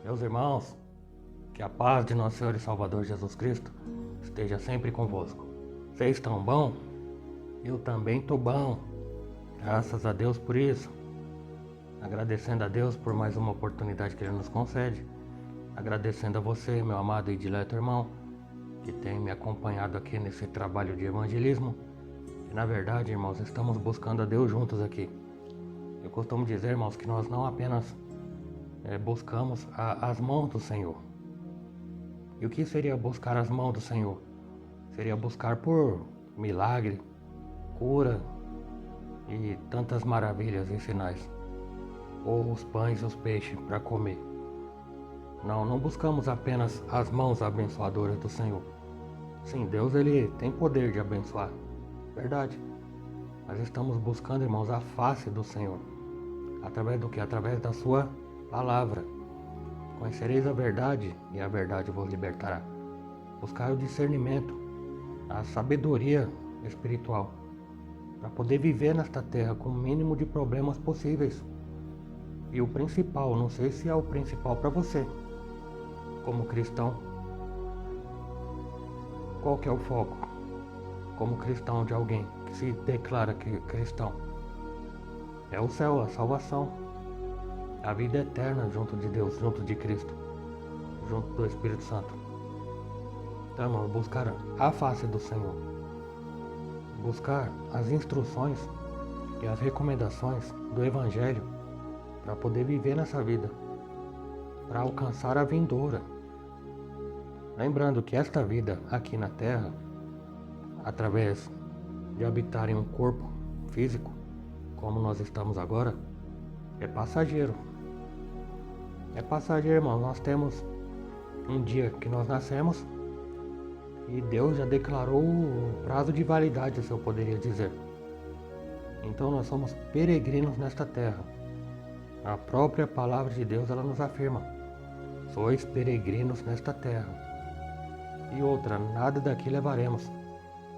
Meus irmãos, que a paz de nosso Senhor e Salvador Jesus Cristo esteja sempre convosco. Vocês estão bom? Eu também tô bom. Graças a Deus por isso. Agradecendo a Deus por mais uma oportunidade que Ele nos concede. Agradecendo a você, meu amado e dileto irmão, que tem me acompanhado aqui nesse trabalho de evangelismo. E na verdade, irmãos, estamos buscando a Deus juntos aqui. Eu costumo dizer, irmãos, que nós não apenas buscamos as mãos do Senhor. E o que seria buscar as mãos do Senhor? Seria buscar por milagre, cura e tantas maravilhas e sinais. Ou os pães e os peixes para comer. Não buscamos apenas as mãos abençoadoras do Senhor. Sim, Deus ele tem poder de abençoar, verdade. Mas estamos buscando, irmãos, a face do Senhor. Através do que? Através da sua palavra. Conhecereis a verdade e a verdade vos libertará. Buscar o discernimento, a sabedoria espiritual, para poder viver nesta terra com o mínimo de problemas possíveis. E o principal, não sei se é o principal para você, como cristão, qual que é o foco? Como cristão de alguém que se declara cristão, é o céu, a salvação, a vida eterna junto de Deus, junto de Cristo, junto do Espírito Santo. Então, irmão, buscar a face do Senhor, buscar as instruções e as recomendações do Evangelho para poder viver nessa vida, para alcançar a vindoura. Lembrando que esta vida aqui na Terra, através de habitar em um corpo físico, como nós estamos agora, é passageiro. É passageiro, irmão. Nós temos um dia que nós nascemos e Deus já declarou o prazo de validade, se eu poderia dizer. Então nós somos peregrinos nesta terra. A própria palavra de Deus ela nos afirma: sois peregrinos nesta terra. E outra, nada daqui levaremos,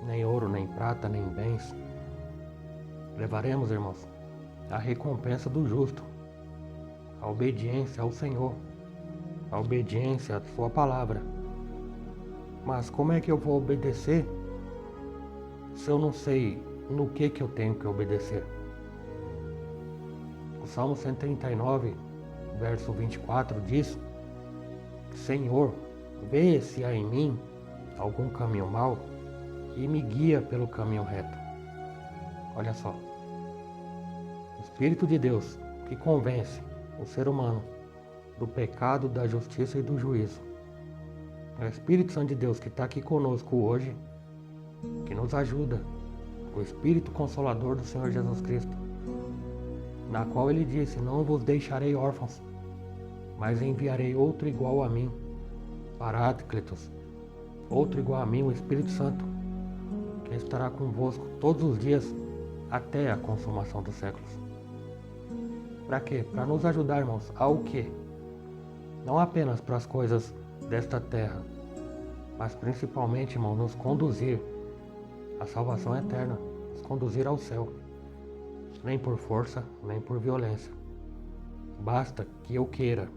nem ouro, nem prata, nem bens. Levaremos, irmãos, a recompensa do justo, a obediência ao Senhor, a obediência à sua palavra. Mas como é que eu vou obedecer se eu não sei no que eu tenho que obedecer? O Salmo 139, verso 24 diz: Senhor, vê se há em mim algum caminho mau e me guia pelo caminho reto. Olha só, o Espírito de Deus que convence o ser humano do pecado, da justiça e do juízo. É o Espírito Santo de Deus que está aqui conosco hoje, que nos ajuda, o Espírito Consolador do Senhor Jesus Cristo, na qual ele disse: não vos deixarei órfãos, mas enviarei outro igual a mim, Paráclitos, outro igual a mim, o Espírito Santo, que estará convosco todos os dias até a consumação dos séculos. Para quê? Para nos ajudar, irmãos, ao quê? Não apenas para as coisas desta terra, mas principalmente, irmão, nos conduzir à salvação eterna, nos conduzir ao céu. Nem por força, nem por violência. Basta que eu queira,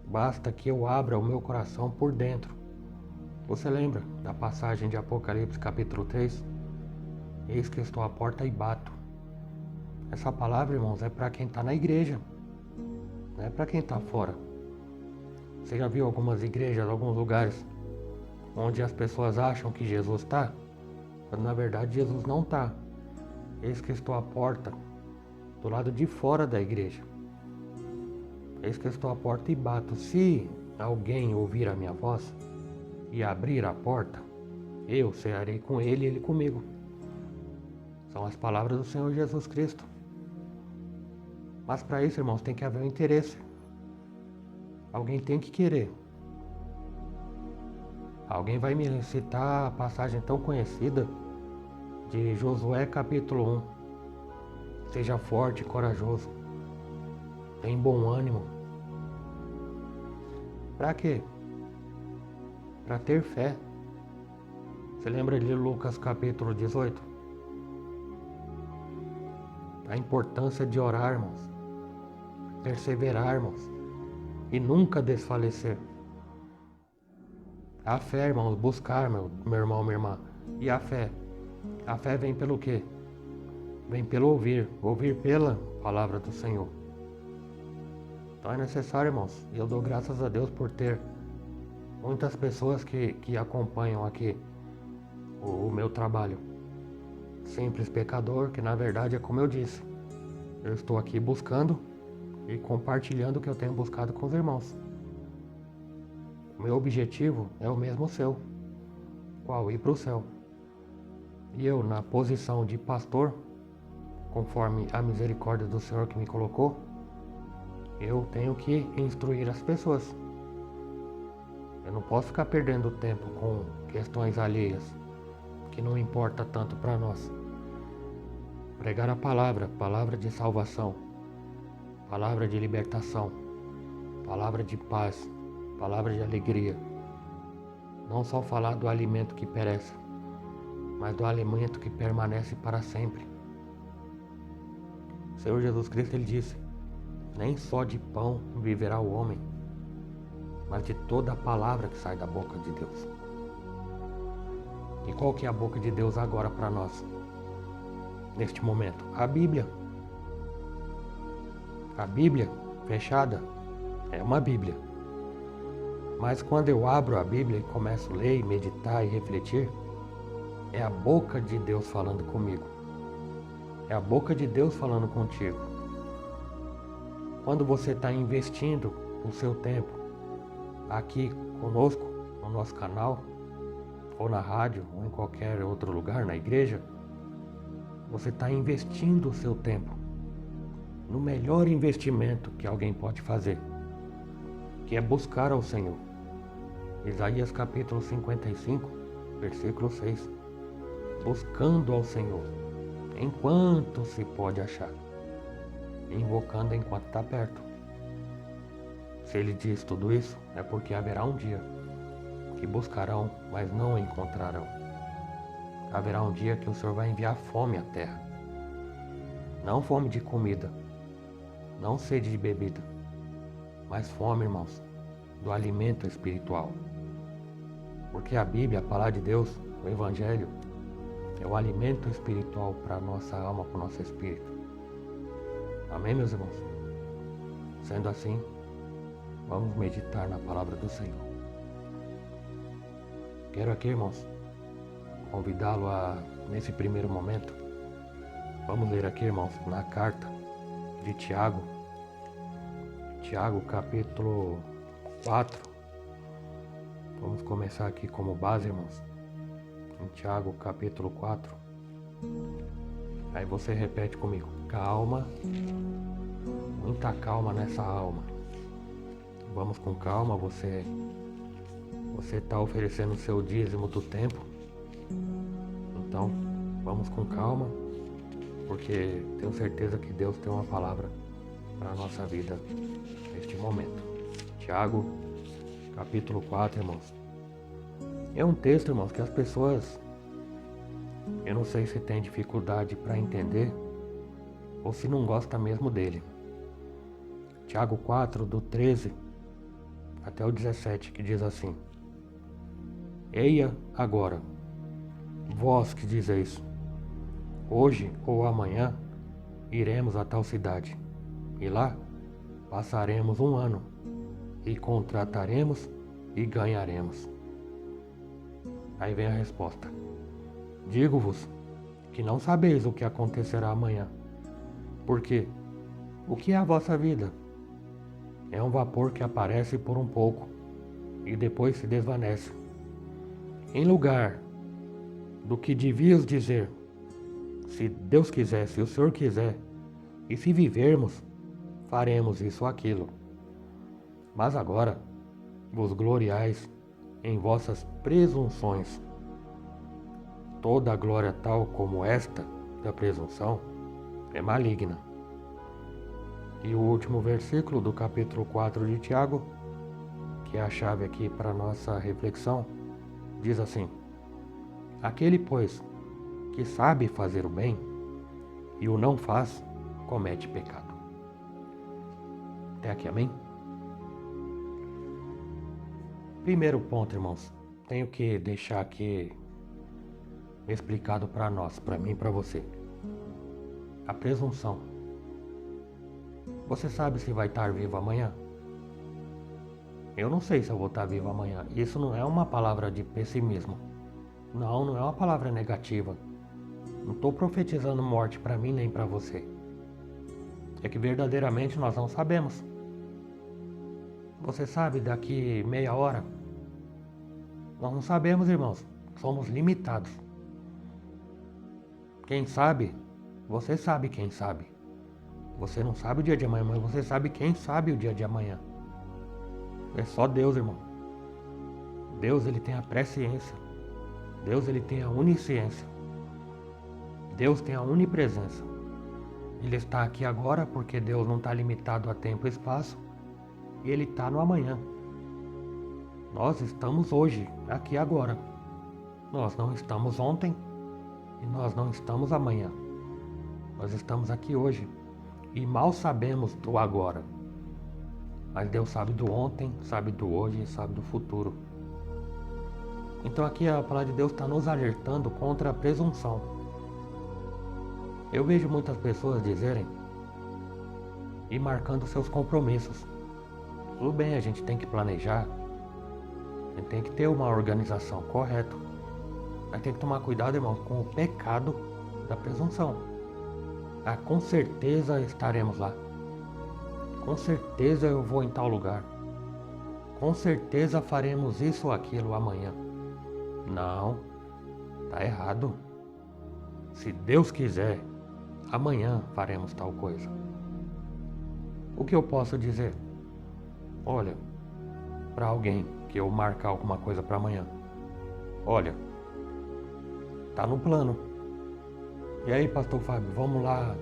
basta que eu abra o meu coração por dentro. Você lembra da passagem de Apocalipse capítulo 3? Eis que estou à porta e bato. Essa palavra, irmãos, é para quem está na igreja, não é para quem está fora. Você já viu algumas igrejas, alguns lugares, onde as pessoas acham que Jesus está, quando na verdade Jesus não está. Eis que estou à porta, do lado de fora da igreja. Eis que estou à porta e bato. Se alguém ouvir a minha voz e abrir a porta, eu cearei com ele e ele comigo. São as palavras do Senhor Jesus Cristo. Mas para isso, irmãos, tem que haver um interesse. Alguém tem que querer. Alguém vai me citar a passagem tão conhecida de Josué capítulo 1. Seja forte e corajoso. Tem bom ânimo. Para quê? Para ter fé. Você lembra de Lucas capítulo 18? A importância de orar, irmãos. Perseverar, irmãos. e nunca desfalecer. A fé, irmãos, buscar, meu irmão, minha irmã. E a fé? A fé vem pelo quê? Vem pelo ouvir pela palavra do Senhor. Então é necessário, irmãos, e eu dou graças a Deus por ter muitas pessoas que acompanham aqui o meu trabalho. Simples pecador, que na verdade é como eu disse, eu estou aqui buscando e compartilhando o que eu tenho buscado com os irmãos. O meu objetivo é o mesmo seu, qual? Ir para o céu. E eu, na posição de pastor, conforme a misericórdia do Senhor que me colocou, eu tenho que instruir as pessoas. Eu não posso ficar perdendo tempo com questões alheias, que não importa tanto para nós. Pregar a palavra de salvação, palavra de libertação, palavra de paz, palavra de alegria. Não só falar do alimento que perece, mas do alimento que permanece para sempre. O Senhor Jesus Cristo, ele disse: nem só de pão viverá o homem, mas de toda a palavra que sai da boca de Deus. E qual que é a boca de Deus agora para nós? Neste momento, a Bíblia. A Bíblia fechada é uma Bíblia. Mas quando eu abro a Bíblia e começo a ler, e meditar e refletir, é a boca de Deus falando comigo. É a boca de Deus falando contigo. Quando você está investindo o seu tempo aqui conosco, no nosso canal, ou na rádio, ou em qualquer outro lugar, na igreja, você está investindo o seu tempo no melhor investimento que alguém pode fazer, que é buscar ao Senhor. Isaías capítulo 55, versículo 6. Buscando ao Senhor, enquanto se pode achar, invocando enquanto está perto. Se ele diz tudo isso, é porque haverá um dia que buscarão, mas não encontrarão. Haverá um dia que o Senhor vai enviar fome à terra. Não fome de comida, não sede de bebida, mas fome, irmãos, do alimento espiritual. Porque a Bíblia, a palavra de Deus, o Evangelho, é o alimento espiritual para a nossa alma, para o nosso espírito. Amém, meus irmãos? Sendo assim, vamos meditar na palavra do Senhor. Quero aqui, irmãos, convidá-lo a, nesse primeiro momento, vamos ler aqui, irmãos, na carta de Tiago, capítulo 4. Vamos começar aqui como base, irmãos, em Tiago, capítulo 4. Aí você repete comigo: calma, muita calma nessa alma. Vamos com calma, você está oferecendo o seu dízimo do tempo. Então, vamos com calma, porque tenho certeza que Deus tem uma palavra para a nossa vida neste momento. Tiago, capítulo 4, irmãos. É um texto, irmãos, que as pessoas, eu não sei se tem dificuldade para entender ou se não gosta mesmo dele. Tiago 4, do 13 até o 17, que diz assim: eia agora, vós que dizeis, hoje ou amanhã iremos a tal cidade, e lá passaremos um ano, e contrataremos e ganharemos. Aí vem a resposta: digo-vos que não sabeis o que acontecerá amanhã, porque o que é a vossa vida? É um vapor que aparece por um pouco e depois se desvanece. Em lugar do que devias dizer, se Deus quiser, se o Senhor quiser, e se vivermos, faremos isso ou aquilo. Mas agora vos gloriais em vossas presunções. Toda a glória tal como esta da presunção é maligna. E o último versículo do capítulo 4 de Tiago, que é a chave aqui para a nossa reflexão, diz assim: aquele, pois, que sabe fazer o bem e o não faz, comete pecado. Até aqui, amém? Primeiro ponto, irmãos, tenho que deixar aqui explicado para nós, para mim e para você. A presunção. Você sabe se vai estar vivo amanhã? Eu não sei se eu vou estar vivo amanhã. Isso não é uma palavra de pessimismo. Não, não é uma palavra negativa. Não estou profetizando morte para mim nem para você. É que verdadeiramente nós não sabemos. Você sabe daqui meia hora? Nós não sabemos, irmãos. Somos limitados. Quem sabe, você sabe quem sabe. Você não sabe o dia de amanhã, mas você sabe quem sabe o dia de amanhã. É só Deus, irmão. Deus, ele tem a presciência. Deus, ele tem a onisciência. Deus tem a onipresença. Ele está aqui agora porque Deus não está limitado a tempo e espaço. E ele está no amanhã. Nós estamos hoje, aqui agora. Nós não estamos ontem e nós não estamos amanhã. Nós estamos aqui hoje e mal sabemos do agora. Mas Deus sabe do ontem, sabe do hoje e sabe do futuro. Então aqui a palavra de Deus está nos alertando contra a presunção. Eu vejo muitas pessoas dizerem e marcando seus compromissos. Tudo bem, a gente tem que planejar, a gente tem que ter uma organização, correto. Mas tem que tomar cuidado, irmão, com o pecado da presunção. Ah, com certeza estaremos lá. Com certeza eu vou em tal lugar. Com certeza faremos isso ou aquilo amanhã. Não, tá errado. Se Deus quiser, amanhã faremos tal coisa. O que eu posso dizer? Olha, para alguém que eu marcar alguma coisa para amanhã. Olha, tá no plano. E aí, pastor Fábio, vamos lá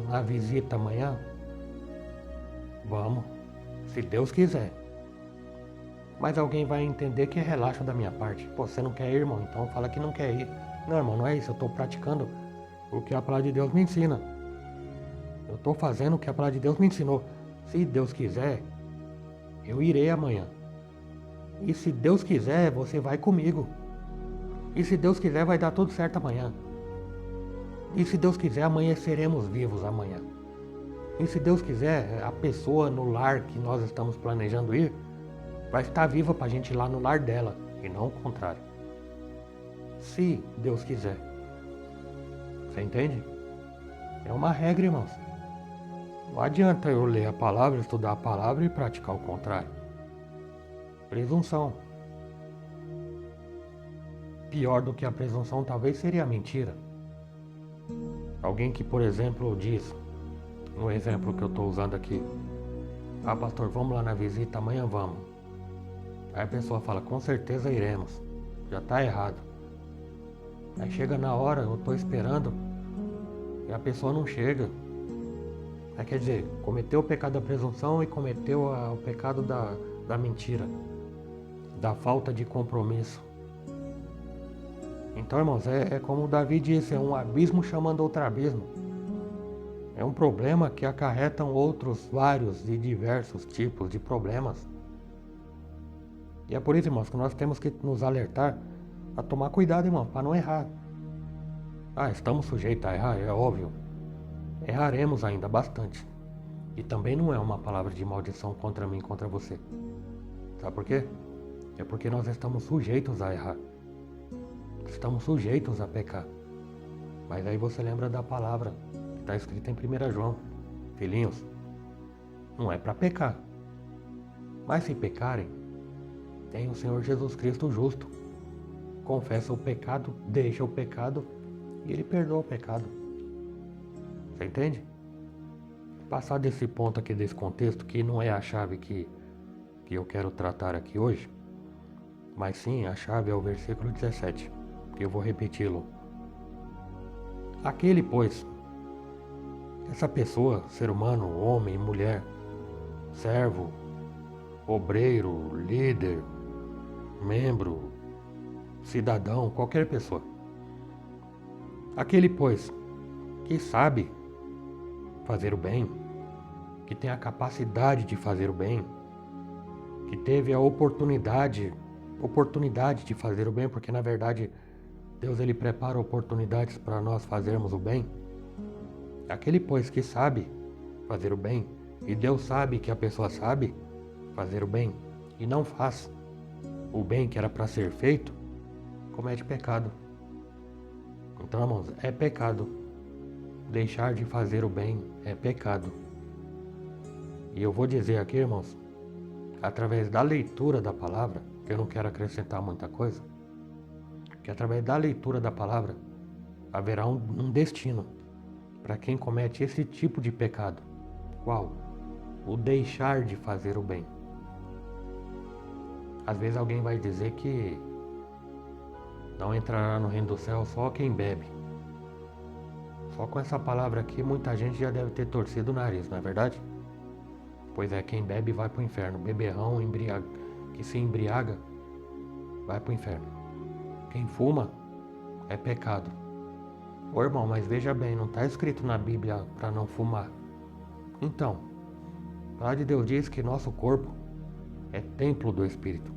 na visita amanhã? Vamos, se Deus quiser. Mas alguém vai entender que é relaxo da minha parte. Pô, você não quer ir, irmão? Então fala que não quer ir. Não, irmão, não é isso. Eu estou praticando o que a palavra de Deus me ensina. Eu estou fazendo o que a palavra de Deus me ensinou. Se Deus quiser, eu irei amanhã. E se Deus quiser, você vai comigo. E se Deus quiser, vai dar tudo certo amanhã. E se Deus quiser, amanheceremos vivos amanhã. E se Deus quiser, a pessoa no lar que nós estamos planejando ir, vai estar viva para a gente ir lá no lar dela, e não o contrário. Se Deus quiser. Você entende? É uma regra, irmãos. Não adianta eu ler a palavra, estudar a palavra e praticar o contrário. Presunção. Pior do que a presunção talvez seria a mentira. Alguém que, por exemplo, diz, no exemplo que eu estou usando aqui, ah, pastor, vamos lá na visita, amanhã vamos. Aí a pessoa fala, com certeza iremos. Já está errado. Aí chega na hora, eu estou esperando, e a pessoa não chega. Aí quer dizer, cometeu o pecado da presunção e cometeu o pecado da mentira, da falta de compromisso. Então, irmãos, é como o Davi disse, é um abismo chamando outro abismo. É um problema que acarretam outros vários e diversos tipos de problemas. E é por isso, irmãos, que nós temos que nos alertar a tomar cuidado, irmão, para não errar. Ah, estamos sujeitos a errar, é óbvio. Erraremos ainda bastante. E também não é uma palavra de maldição contra mim e contra você. Sabe por quê? É porque nós estamos sujeitos a errar. Estamos sujeitos a pecar. Mas aí você lembra da palavra que está escrita em 1 João. Filhinhos, não é para pecar. Mas se pecarem, tem o Senhor Jesus Cristo justo. Confessa o pecado, deixa o pecado e Ele perdoa o pecado. Você entende? Passar desse ponto aqui, desse contexto, que não é a chave que eu quero tratar aqui hoje, mas sim a chave é o versículo 17, que eu vou repeti-lo. Aquele, pois, essa pessoa, ser humano, homem, mulher, servo, obreiro, líder, membro, cidadão, qualquer pessoa. Aquele, pois, que sabe fazer o bem, que tem a capacidade de fazer o bem, que teve a oportunidade de fazer o bem, porque na verdade Deus ele prepara oportunidades para nós fazermos o bem. Aquele, pois, que sabe fazer o bem, e Deus sabe que a pessoa sabe fazer o bem e não faz o bem que era para ser feito, comete pecado. Então, irmãos, é pecado. Deixar de fazer o bem é pecado. E eu vou dizer aqui, irmãos, através da leitura da palavra, que eu não quero acrescentar muita coisa, que através da leitura da palavra haverá um destino para quem comete esse tipo de pecado. Qual? O deixar de fazer o bem. Às vezes alguém vai dizer que não entrará no reino do céu só quem bebe. Só com essa palavra aqui muita gente já deve ter torcido o nariz, não é verdade? Pois é, quem bebe vai para o inferno. Beberrão, que se embriaga, vai para o inferno. Quem fuma é pecado. Ô irmão, mas veja bem, não está escrito na Bíblia para não fumar. Então, a palavra de Deus diz que nosso corpo é templo do Espírito.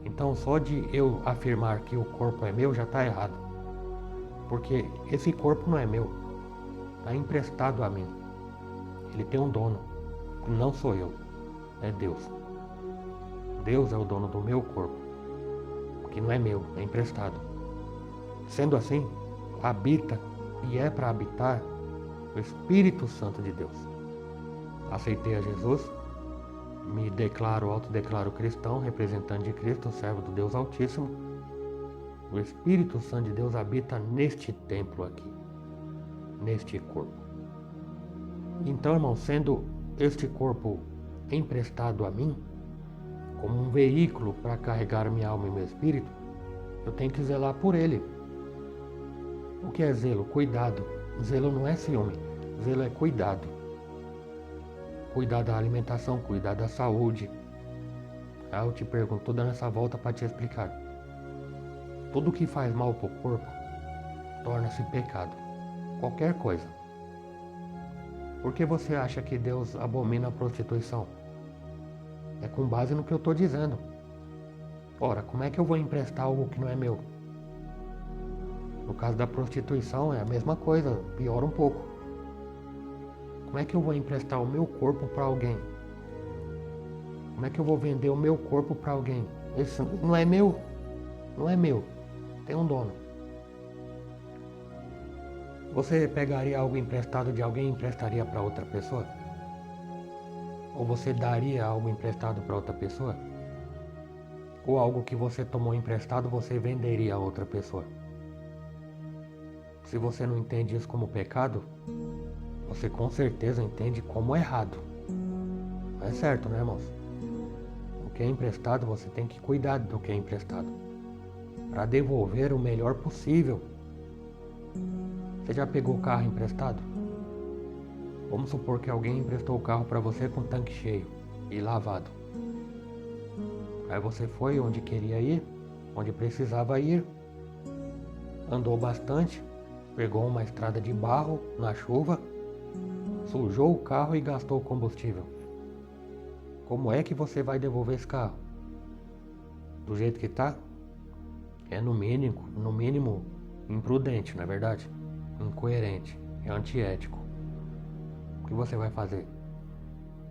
Então só de eu afirmar que o corpo é meu já está errado. Porque esse corpo não é meu, está emprestado a mim. Ele tem um dono, que não sou eu, é Deus. Deus é o dono do meu corpo, que não é meu, é emprestado. Sendo assim, habita e é para habitar o Espírito Santo de Deus. Aceitei a Jesus, me autodeclaro cristão, representante de Cristo, servo do Deus Altíssimo. O Espírito Santo de Deus habita neste templo aqui, neste corpo. Então, irmão, sendo este corpo emprestado a mim, como um veículo para carregar minha alma e meu espírito, eu tenho que zelar por ele. O que é zelo? Cuidado. Zelo não é ciúme, zelo é cuidado. Cuidar da alimentação, cuidar da saúde. Aí eu te pergunto, tô dando essa volta para te explicar. Tudo que faz mal para o corpo torna-se pecado. Qualquer coisa. Por que você acha que Deus abomina a prostituição? É com base no que eu estou dizendo. Ora, como é que eu vou emprestar algo que não é meu? No caso da prostituição é a mesma coisa, pior um pouco. Como é que eu vou emprestar o meu corpo para alguém? Como é que eu vou vender o meu corpo para alguém? Esse não é meu? Não é meu. Tem um dono. Você pegaria algo emprestado de alguém e emprestaria para outra pessoa? Ou você daria algo emprestado para outra pessoa? Ou algo que você tomou emprestado você venderia a outra pessoa? Se você não entende isso como pecado, você com certeza entende como errado. Não é certo, né, irmãos? O que é emprestado, você tem que cuidar do que é emprestado, para devolver o melhor possível. Você já pegou o carro emprestado? Vamos supor que alguém emprestou o carro para você com o tanque cheio e lavado. Aí você foi onde queria ir, onde precisava ir, andou bastante, pegou uma estrada de barro na chuva, sujou o carro e gastou combustível. Como é que você vai devolver esse carro? Do jeito que está? É no mínimo imprudente, não é verdade? Incoerente, é antiético. O que você vai fazer?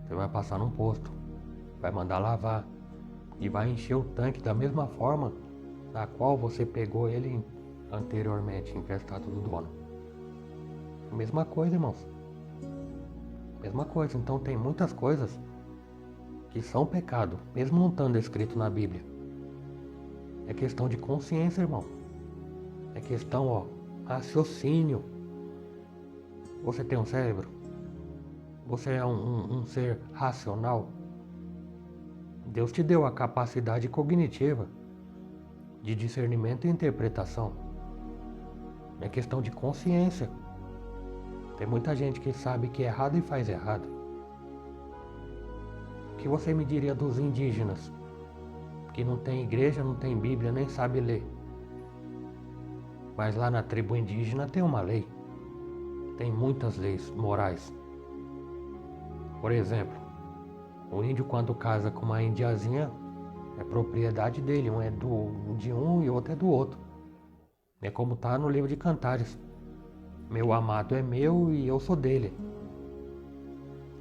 Você vai passar num posto, vai mandar lavar e vai encher o tanque da mesma forma da qual você pegou ele anteriormente, emprestado do dono. Mesma coisa, irmãos. Mesma coisa. Então tem muitas coisas que são pecado, mesmo não estando escrito na Bíblia. É questão de consciência, irmão. É questão, raciocínio. Você tem um cérebro? Você é um ser racional? Deus te deu a capacidade cognitiva de discernimento e interpretação. É questão de consciência. Tem muita gente que sabe que é errado e faz errado. O que você me diria dos indígenas, que não tem igreja, não tem Bíblia, nem sabe ler? Mas lá na tribo indígena tem uma lei. Tem muitas leis morais. Por exemplo, O índio, quando casa com uma indiazinha, é propriedade dele. Um é de um e outro é do outro. É como tá no livro de Cantares. Meu amado é meu e eu sou dele.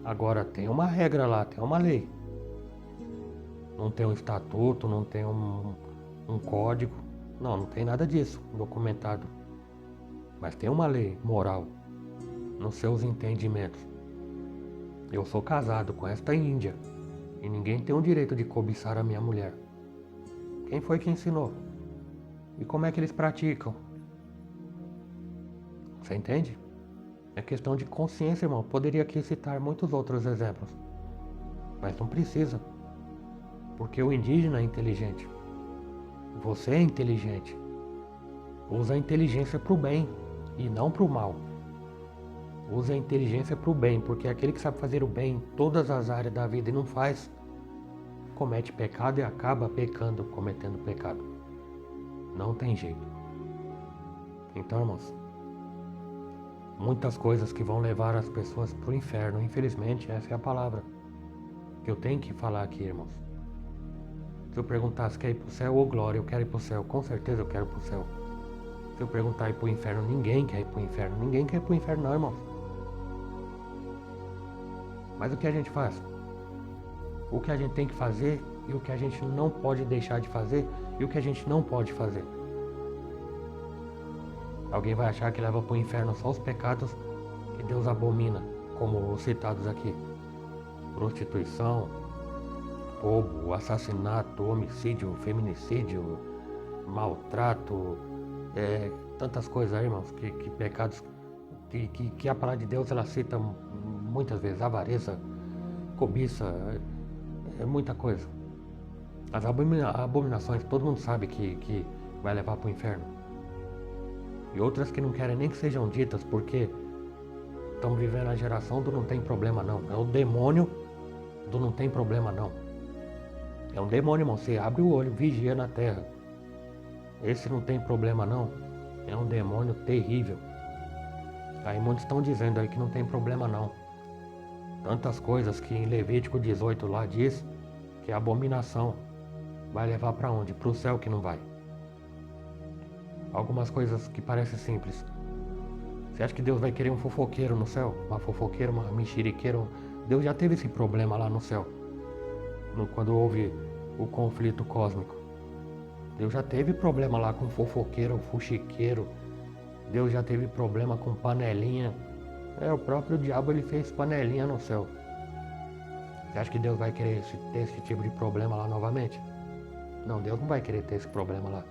Agora tem uma regra lá, tem uma lei. Não tem um estatuto, não tem um código. Não tem nada disso documentado. Mas tem uma lei moral nos seus entendimentos. Eu sou casado com esta índia e ninguém tem o direito de cobiçar a minha mulher. Quem foi que ensinou? E como é que eles praticam? Você entende? É questão de consciência, irmão. Poderia aqui citar muitos outros exemplos, mas não precisa, porque o indígena é inteligente. Você é inteligente. Usa a inteligência para o bem e não para o mal. Use a inteligência para o bem, porque aquele que sabe fazer o bem em todas as áreas da vida e não faz, comete pecado e acaba pecando, cometendo pecado. Não tem jeito. Então, irmãos, muitas coisas que vão levar as pessoas para o inferno, infelizmente, essa é a palavra que eu tenho que falar aqui, irmãos. Se eu perguntar se quer ir para o céu ou glória, eu quero ir para o céu, com certeza eu quero ir para o céu. Se eu perguntar ir para o inferno, ninguém quer ir para o inferno, ninguém quer ir para o inferno não, irmãos. Mas o que a gente faz? O que a gente tem que fazer e o que a gente não pode deixar de fazer e o que a gente não pode fazer. Alguém vai achar que leva para o inferno só os pecados que Deus abomina, como os citados aqui. Prostituição, roubo, assassinato, homicídio, feminicídio, maltrato, tantas coisas aí, irmãos, que pecados que a palavra de Deus ela cita muitas vezes, avareza, cobiça, muita coisa. As abominações todo mundo sabe que vai levar para o inferno. E outras que não querem nem que sejam ditas, porque estamos vivendo a geração do não tem problema não. É o demônio do não tem problema não. É um demônio, irmão. Você abre o olho, vigia na terra. Esse não tem problema não. É um demônio terrível. Aí muitos estão dizendo aí que não tem problema não. Tantas coisas que em Levítico 18 lá diz que a abominação vai levar para onde? Para o céu que não vai. Algumas coisas que parecem simples. Você acha que Deus vai querer um fofoqueiro no céu? Uma fofoqueira, uma mexeriqueira? Deus já teve esse problema lá no céu. Quando houve o conflito cósmico. Deus já teve problema lá com fofoqueiro, fuxiqueiro. Deus já teve problema com panelinha. O próprio diabo ele fez panelinha no céu. Você acha que Deus vai querer ter esse tipo de problema lá novamente? Não, Deus não vai querer ter esse problema lá.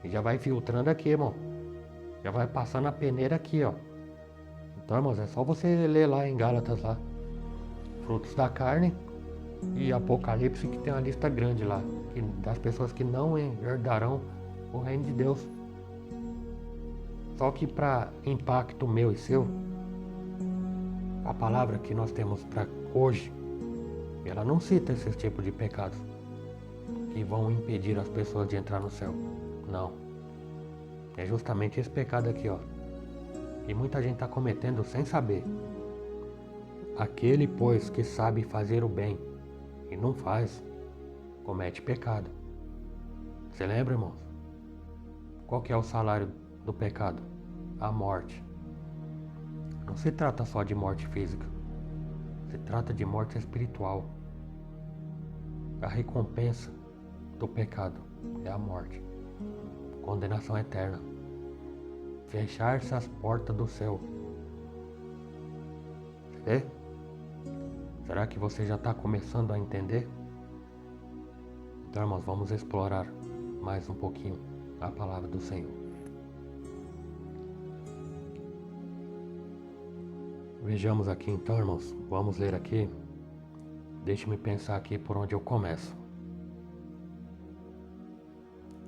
E já vai filtrando aqui, irmão. Já vai passando a peneira aqui, ó. Então, irmãos, é só você ler lá em Gálatas lá. Frutos da carne e Apocalipse, que tem uma lista grande lá. Das pessoas que não herdarão o reino de Deus. Só que para impacto meu e seu, a palavra que nós temos para hoje, ela não cita esses tipos de pecados que vão impedir as pessoas de entrar no céu. Não. É justamente esse pecado aqui, ó. E muita gente está cometendo sem saber. Aquele, pois, que sabe fazer o bem e não faz, comete pecado. Você lembra, irmãos? Qual que é o salário do pecado? A morte. Não se trata só de morte física. Se trata de morte espiritual. A recompensa do pecado é a morte. Condenação eterna. Fechar-se as portas do céu. Vê? Será que você já está começando a entender? Então, irmãos, vamos explorar mais um pouquinho a palavra do Senhor. Vejamos aqui então, irmãos. Vamos ler aqui. Deixe-me pensar aqui por onde eu começo.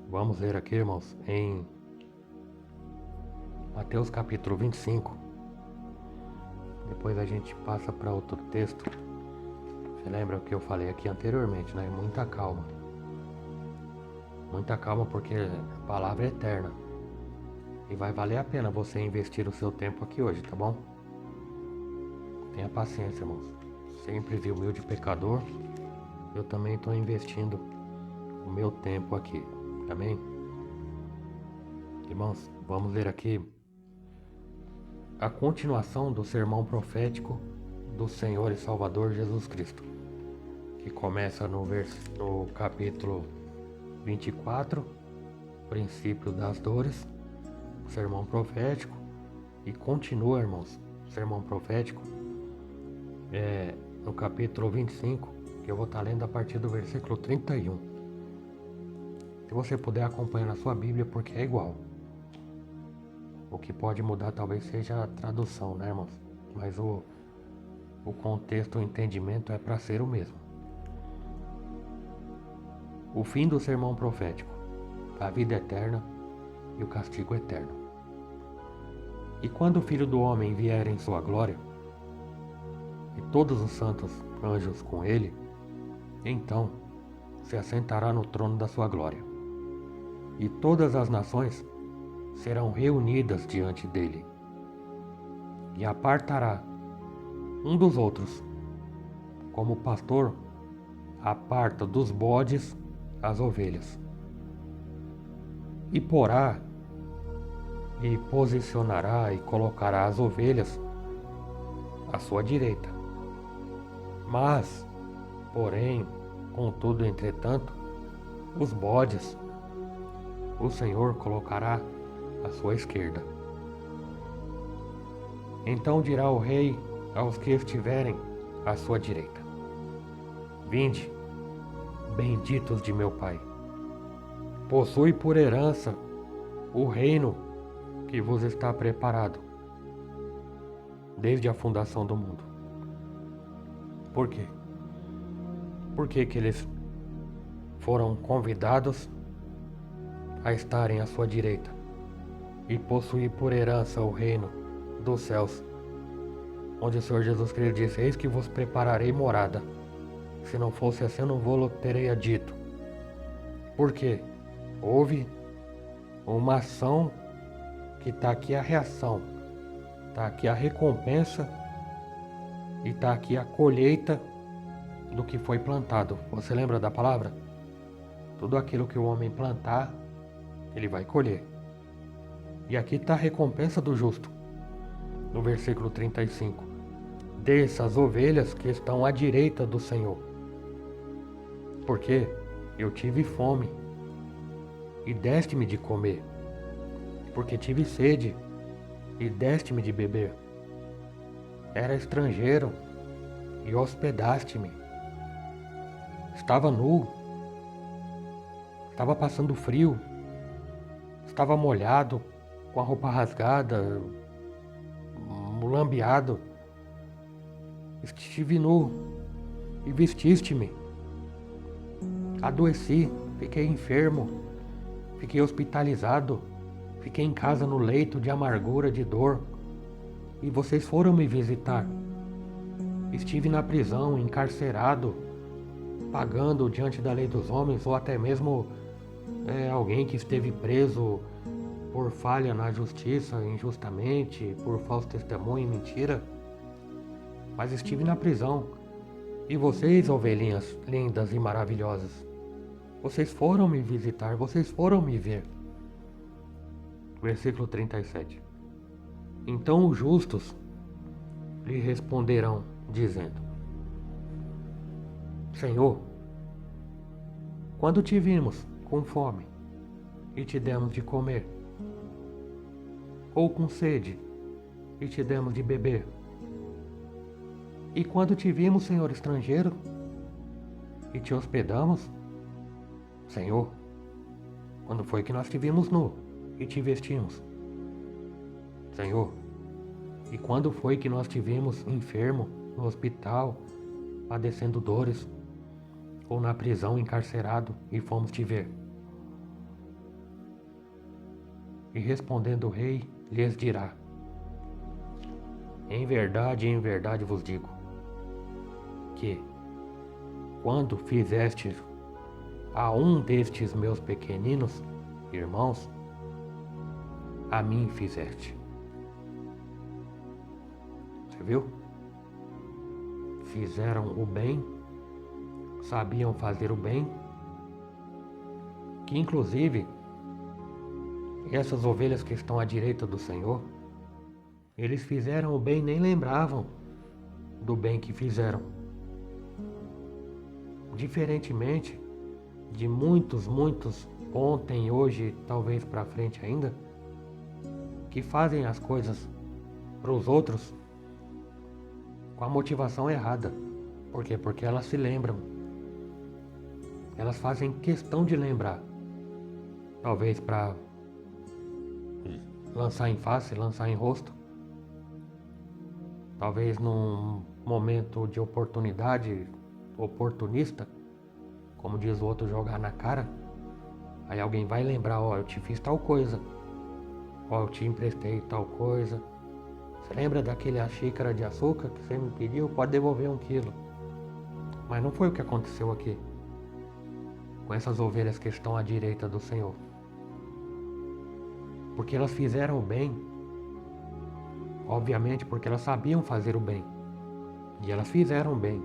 Vamos ler aqui, irmãos, em Mateus capítulo 25. Depois a gente passa para outro texto. Você lembra o que eu falei aqui anteriormente, né? Muita calma. Muita calma, porque a palavra é eterna. E vai valer a pena você investir o seu tempo aqui hoje, tá bom? Tenha paciência, irmãos. simples e humilde pecador, eu também estou investindo o meu tempo aqui. Amém? Irmãos, vamos ler aqui a continuação do sermão profético do Senhor e Salvador Jesus Cristo, que começa no capítulo 24, princípio das dores, sermão profético, e continua, irmãos, sermão profético, no capítulo 25, que eu vou estar lendo a partir do versículo 31. Se você puder acompanhar na sua Bíblia, porque é igual. O que pode mudar talvez seja a tradução, né, irmãos? Mas o contexto, o entendimento é para ser o mesmo. O fim do sermão profético, a vida eterna e o castigo eterno. E quando o Filho do Homem vier em sua glória, e todos os santos anjos com ele, então se assentará no trono da sua glória, e todas as nações serão reunidas diante dele, e apartará um dos outros, como o pastor aparta dos bodes as ovelhas, e porá e posicionará e colocará as ovelhas à sua direita. Mas, porém, contudo, entretanto, os bodes o Senhor colocará à sua esquerda. Então dirá o rei aos que estiverem à sua direita: Vinde, benditos de meu Pai, possui por herança o reino que vos está preparado desde a fundação do mundo. Por quê? Porque que eles foram convidados a estarem à sua direita e possuir por herança o reino dos céus, onde o Senhor Jesus Cristo disse: Eis que vos prepararei morada. Se não fosse assim, eu não vou teria dito. Por quê? Houve uma ação que está aqui a reação, está aqui a recompensa e está aqui a colheita do que foi plantado. Você lembra da palavra? Tudo aquilo que o homem plantar, ele vai colher. E aqui está a recompensa do justo. No versículo 35. Desça as ovelhas que estão à direita do Senhor. Porque eu tive fome e deste-me de comer. Porque tive sede e deste-me de beber. Era estrangeiro e hospedaste-me. Estava nu, estava passando frio, estava molhado, com a roupa rasgada, mulambeado. Estive nu e vestiste-me. Adoeci, fiquei enfermo, fiquei hospitalizado, fiquei em casa no leito de amargura, de dor, e vocês foram me visitar. Estive na prisão, encarcerado, pagando diante da lei dos homens, ou até mesmo alguém que esteve preso por falha na justiça, injustamente, por falso testemunho e mentira. Mas estive na prisão. E vocês, ovelhinhas lindas e maravilhosas, vocês foram me visitar, vocês foram me ver. Versículo 37. Então os justos lhe responderão, dizendo: Senhor, quando te vimos com fome e te demos de comer, ou com sede e te demos de beber? E quando te vimos, Senhor, estrangeiro e te hospedamos? Senhor, quando foi que nós te vimos nu e te vestimos? Senhor, e quando foi que nós te vimos enfermo no hospital, padecendo dores, ou na prisão encarcerado e fomos te ver? E respondendo o rei, lhes dirá: em verdade vos digo, que, quando fizestes a um destes meus pequeninos irmãos, a mim fizeste. Você viu? fizeram o bem, sabiam fazer o bem, que inclusive essas ovelhas que estão à direita do Senhor, eles fizeram o bem, nem lembravam do bem que fizeram. Diferentemente de muitos ontem, hoje, talvez para frente ainda, que fazem as coisas para os outros com a motivação errada. Por quê? Porque elas se lembram. Elas fazem questão de lembrar. Talvez para lançar em face, lançar em rosto. Talvez num momento de oportunidade, oportunista, como diz o outro, jogar na cara. Aí alguém vai lembrar, ó, eu te fiz tal coisa. Ó, eu te emprestei tal coisa. Você lembra daquela xícara de açúcar que você me pediu? Pode devolver 1 quilo. Mas não foi o que aconteceu aqui com essas ovelhas que estão à direita do Senhor. Porque elas fizeram o bem, obviamente porque elas sabiam fazer o bem. E elas fizeram o bem.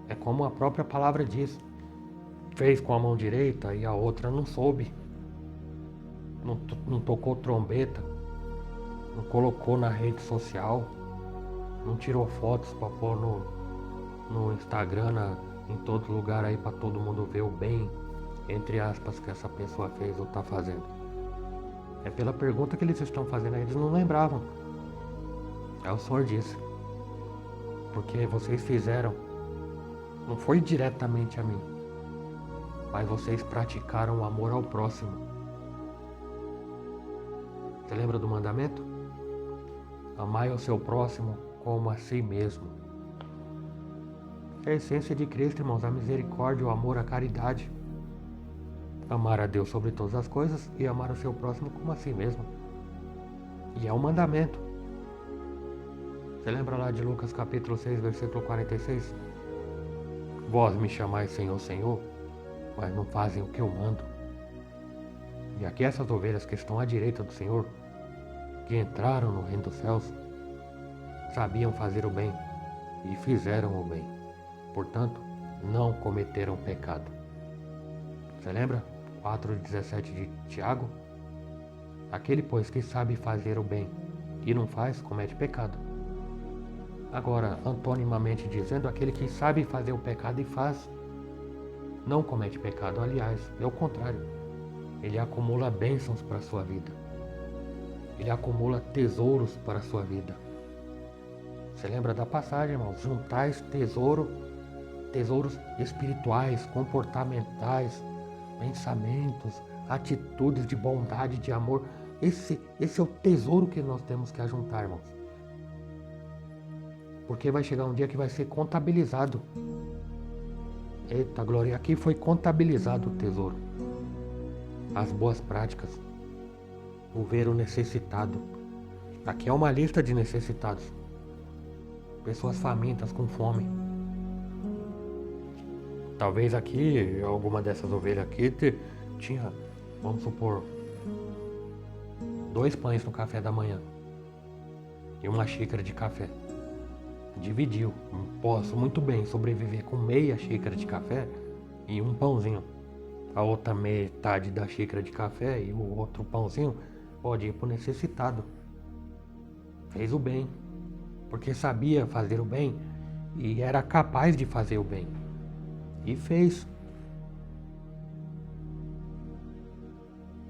É como a própria palavra diz. Fez com a mão direita e a outra não soube. Não tocou trombeta. Não colocou na rede social. Não tirou fotos para pôr no Instagram, em todo lugar aí para todo mundo ver o bem, entre aspas, que essa pessoa fez ou está fazendo. É pela pergunta que eles estão fazendo aí, eles não lembravam. Aí o Senhor disse, porque vocês fizeram, não foi diretamente a mim, mas vocês praticaram o amor ao próximo. Você lembra do mandamento? Amai o seu próximo como a si mesmo. É a essência de Cristo, irmãos, a misericórdia, o amor, a caridade. Amar a Deus sobre todas as coisas e amar o seu próximo como a si mesmo. E é um mandamento. Você lembra lá de Lucas capítulo 6, versículo 46? Vós me chamais Senhor, Senhor, mas não fazem o que eu mando. E aqui essas ovelhas que estão à direita do Senhor, que entraram no reino dos céus, sabiam fazer o bem e fizeram o bem. Portanto, não cometeram pecado. Você lembra? 4,17 de Tiago? Aquele, pois, que sabe fazer o bem e não faz, comete pecado. Agora, antonimamente dizendo, aquele que sabe fazer o pecado e faz, não comete pecado. Aliás, é o contrário. Ele acumula bênçãos para a sua vida. Ele acumula tesouros para a sua vida. Você lembra da passagem, irmãos? Juntais tesouros espirituais, comportamentais, pensamentos, atitudes de bondade, de amor. Esse é o tesouro que nós temos que ajuntar, irmãos. Porque vai chegar um dia que vai ser contabilizado. Eita glória, aqui foi contabilizado o tesouro. As boas práticas. O ver o necessitado. Aqui é uma lista de necessitados. Pessoas famintas, com fome. Talvez aqui, alguma dessas ovelhas aqui tinha, vamos supor, 2 pães no café da manhã e 1 xícara de café. Dividiu. Posso muito bem sobreviver com meia xícara de café e 1 pãozinho. A outra metade da xícara de café e o outro pãozinho pode ir para o necessitado. Fez o bem, porque sabia fazer o bem e era capaz de fazer o bem. E fez.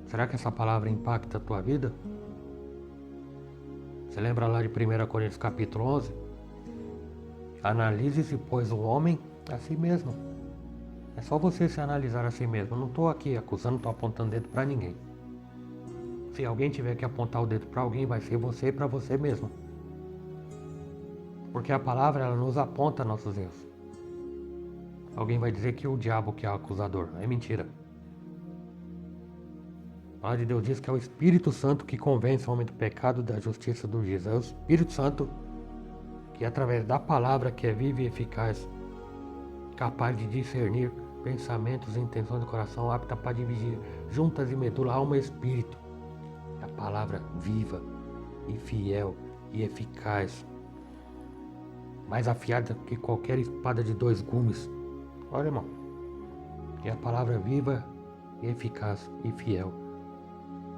Será que essa palavra impacta a tua vida? Você lembra lá de 1 Coríntios capítulo 11? Analise-se, pois, o homem a si mesmo. É só você se analisar a si mesmo. Eu não estou aqui acusando, não estou apontando dedo para ninguém. Se alguém tiver que apontar o dedo para alguém, vai ser você e para você mesmo. Porque a palavra, ela nos aponta nossos erros. Alguém vai dizer que o diabo que é o acusador. É mentira. A palavra de Deus diz que é o Espírito Santo que convence o homem do pecado, da justiça, do juízo. É o Espírito Santo que, através da palavra que é viva e eficaz, capaz de discernir pensamentos e intenções do coração, apta para dividir juntas e medula, alma e espírito. É a palavra viva e fiel e eficaz. mais afiada que qualquer espada de 2 gumes. Olha, irmão, é a palavra viva e eficaz e fiel.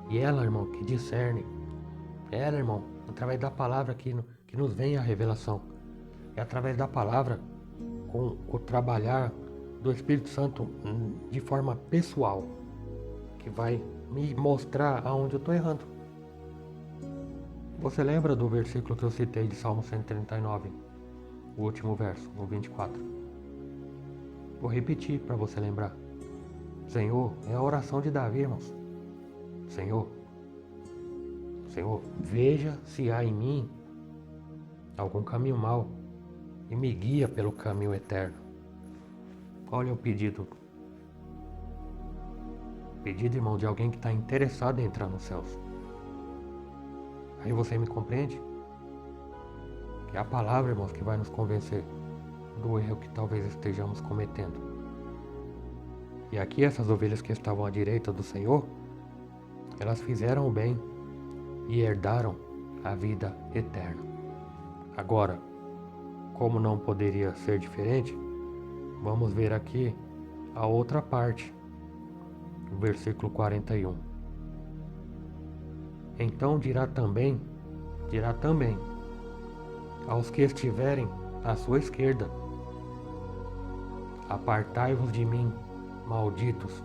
E ela, irmão, que discerne. Ela, irmão, através da palavra que nos vem a revelação. É através da palavra, com o trabalhar do Espírito Santo de forma pessoal, que vai me mostrar aonde eu estou errando. Você lembra do versículo que eu citei de Salmo 139? O último verso, o 24. Vou repetir para você lembrar. Senhor, é a oração de Davi, irmãos. Senhor, veja se há em mim algum caminho mau e me guia pelo caminho eterno. Olha o pedido. Pedido, irmão, de alguém que está interessado em entrar nos céus. Aí você me compreende? Que é a palavra, irmãos, que vai nos convencer do erro que talvez estejamos cometendo. E aqui essas ovelhas que estavam à direita do Senhor, elas fizeram o bem e herdaram a vida eterna. Agora, como não poderia ser diferente, vamos ver aqui a outra parte, o versículo 41. Então dirá também aos que estiverem à sua esquerda: apartai-vos de mim, malditos,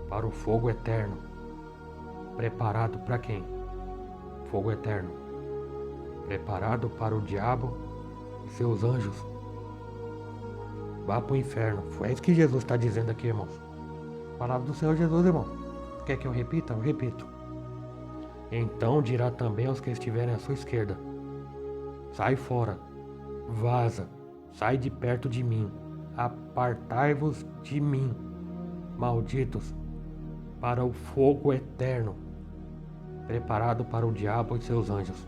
para o fogo eterno. Preparado para quem? Fogo eterno. Preparado para o diabo e seus anjos. Vá para o inferno. É isso que Jesus está dizendo aqui, irmãos. Palavra do Senhor Jesus, irmão. Quer que eu repita? Eu repito. Então dirá também aos que estiverem à sua esquerda: sai fora, vaza, sai de perto de mim, apartai-vos de mim, malditos, para o fogo eterno, preparado para o diabo e seus anjos.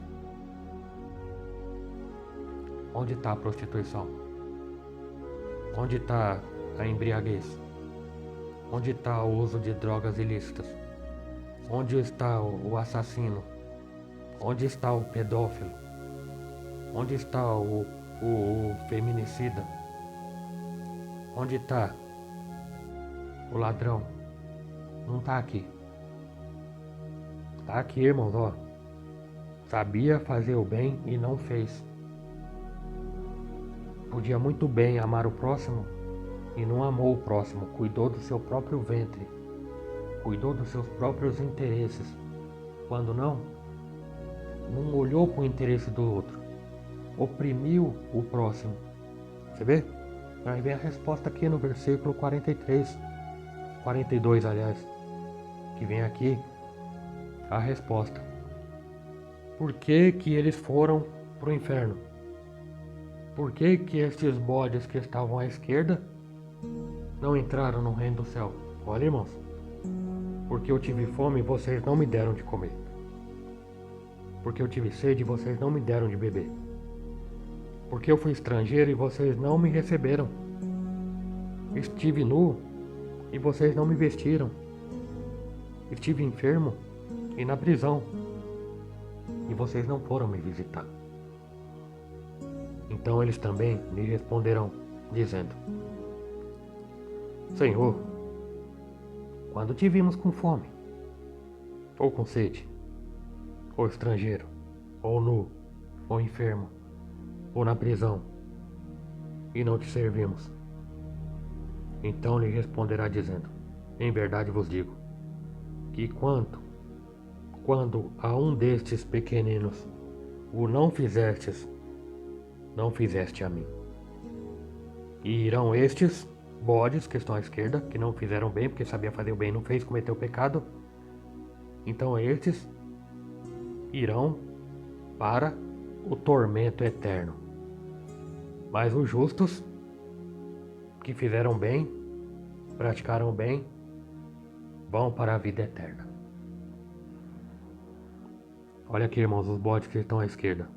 Onde está a prostituição? Onde está a embriaguez? Onde está o uso de drogas ilícitas? Onde está o assassino? Onde está o pedófilo? Onde está o feminicida? Onde está o ladrão? Não está aqui. Está aqui, irmãos, ó. Sabia fazer o bem e não fez. Podia muito bem amar o próximo e não amou o próximo. Cuidou do seu próprio ventre. Cuidou dos seus próprios interesses. Quando não olhou para o interesse do outro. Oprimiu o próximo. Você vê? Aí vem a resposta aqui no versículo 43. 42, aliás. Que vem aqui a resposta. Por que que eles foram para o inferno? Por que que estes bodes que estavam à esquerda não entraram no reino do céu? Olha, irmãos. Porque eu tive fome e vocês não me deram de comer. Porque eu tive sede e vocês não me deram de beber. Porque eu fui estrangeiro e vocês não me receberam. Estive nu e vocês não me vestiram. Estive enfermo e na prisão e vocês não foram me visitar. Então eles também lhe responderão, dizendo: Senhor, quando te vimos com fome, ou com sede, ou estrangeiro, ou nu, ou enfermo, ou na prisão, e não te servimos? Então lhe responderá dizendo: em verdade vos digo, que quando a um destes pequeninos o não fizestes, não fizeste a mim. E irão estes bodes que estão à esquerda, que não fizeram bem, porque sabia fazer o bem e não fez, cometeu pecado. Então estes irão para o tormento eterno. Mas os justos, que fizeram bem, praticaram bem, vão para a vida eterna. Olha aqui, irmãos, os bodes que estão à esquerda.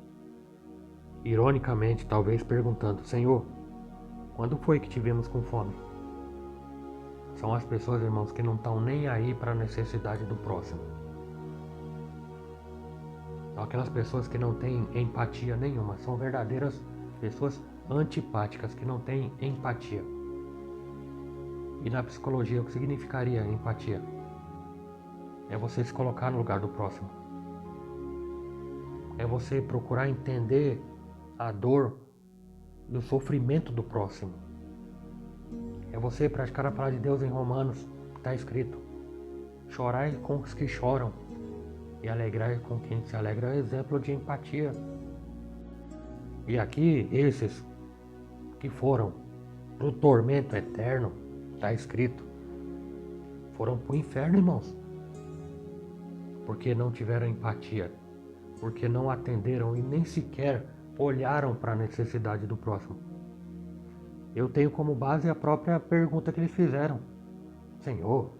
Ironicamente, talvez perguntando: Senhor, quando foi que tivemos com fome? São as pessoas, irmãos, que não estão nem aí para a necessidade do próximo. São aquelas pessoas que não têm empatia nenhuma, são verdadeiras pessoas antipáticas, que não têm empatia. E na psicologia, o que significaria empatia? É você se colocar no lugar do próximo. É você procurar entender a dor e o sofrimento do próximo. É você praticar a palavra de Deus em Romanos, que está escrito: chorai com os que choram e alegrai com quem se alegra. É um exemplo de empatia. E aqui, esses que foram para o tormento eterno, está escrito, foram para o inferno, irmãos, porque não tiveram empatia, porque não atenderam e nem sequer olharam para a necessidade do próximo. Eu tenho como base a própria pergunta que eles fizeram: Senhor,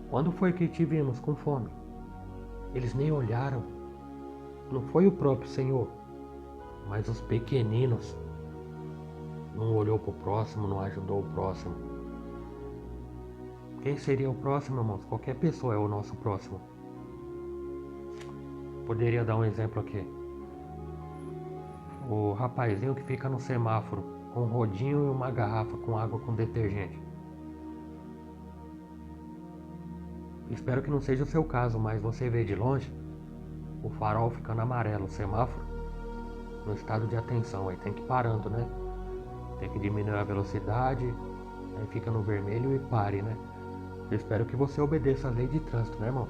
quando foi que te vimos com fome? Eles nem olharam. Não foi o próprio Senhor, mas os pequeninos. Não olhou para o próximo, não ajudou o próximo. Quem seria o próximo, irmãos? Qualquer pessoa é o nosso próximo. Poderia dar um exemplo aqui. O rapazinho que fica no semáforo com um rodinho e uma garrafa com água com detergente. Espero que não seja o seu caso, mas você vê de longe o farol ficando amarelo, o semáforo no estado de atenção, aí tem que ir parando, né? Tem que diminuir a velocidade, aí fica no vermelho e pare, né? Eu espero que você obedeça a lei de trânsito, né, irmão?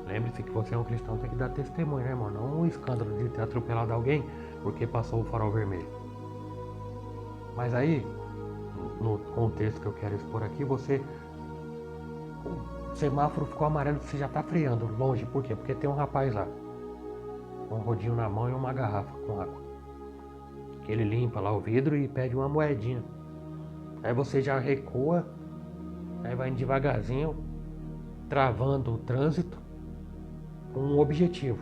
Lembre-se que você é um cristão, tem que dar testemunho, né, irmão? Não um escândalo de ter atropelado alguém porque passou o farol vermelho. Mas aí, no contexto que eu quero expor aqui, o semáforo ficou amarelo, você já tá freando longe. Por quê? Porque tem um rapaz lá, com um rodinho na mão e uma garrafa com água, que ele limpa lá o vidro e pede uma moedinha. Aí você já recua, aí vai devagarzinho, travando o trânsito com um objetivo.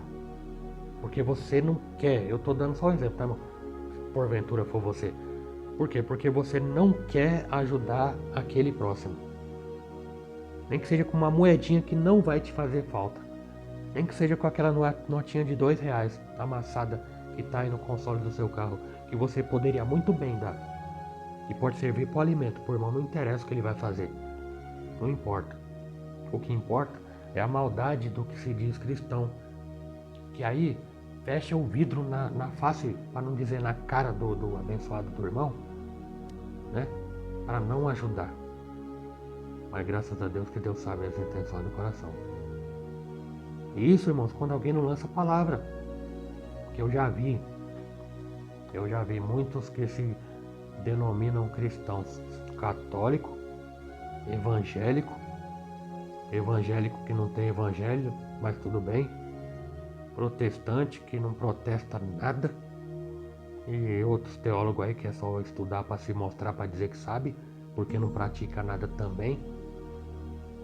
Porque você não quer, eu tô dando só um exemplo, tá, irmão? Se porventura for você. Por quê? Porque você não quer ajudar aquele próximo. Nem que seja com uma moedinha que não vai te fazer falta. Nem que seja com aquela notinha de R$2 amassada que tá aí no console do seu carro, que você poderia muito bem dar. Que pode servir para o alimento, por irmão, não interessa o que ele vai fazer. Não importa. O que importa é a maldade do que se diz cristão. Que aí fecha o vidro na face, para não dizer na cara do abençoado do irmão, né? Para não ajudar. Mas graças a Deus que Deus sabe as intenções do coração. E isso, irmãos, quando alguém não lança a palavra. Que eu já vi muitos que se denominam cristãos católico, evangélico que não tem evangelho, mas tudo bem, protestante que não protesta nada, e outros teólogos aí que é só estudar para se mostrar, para dizer que sabe, porque não pratica nada também.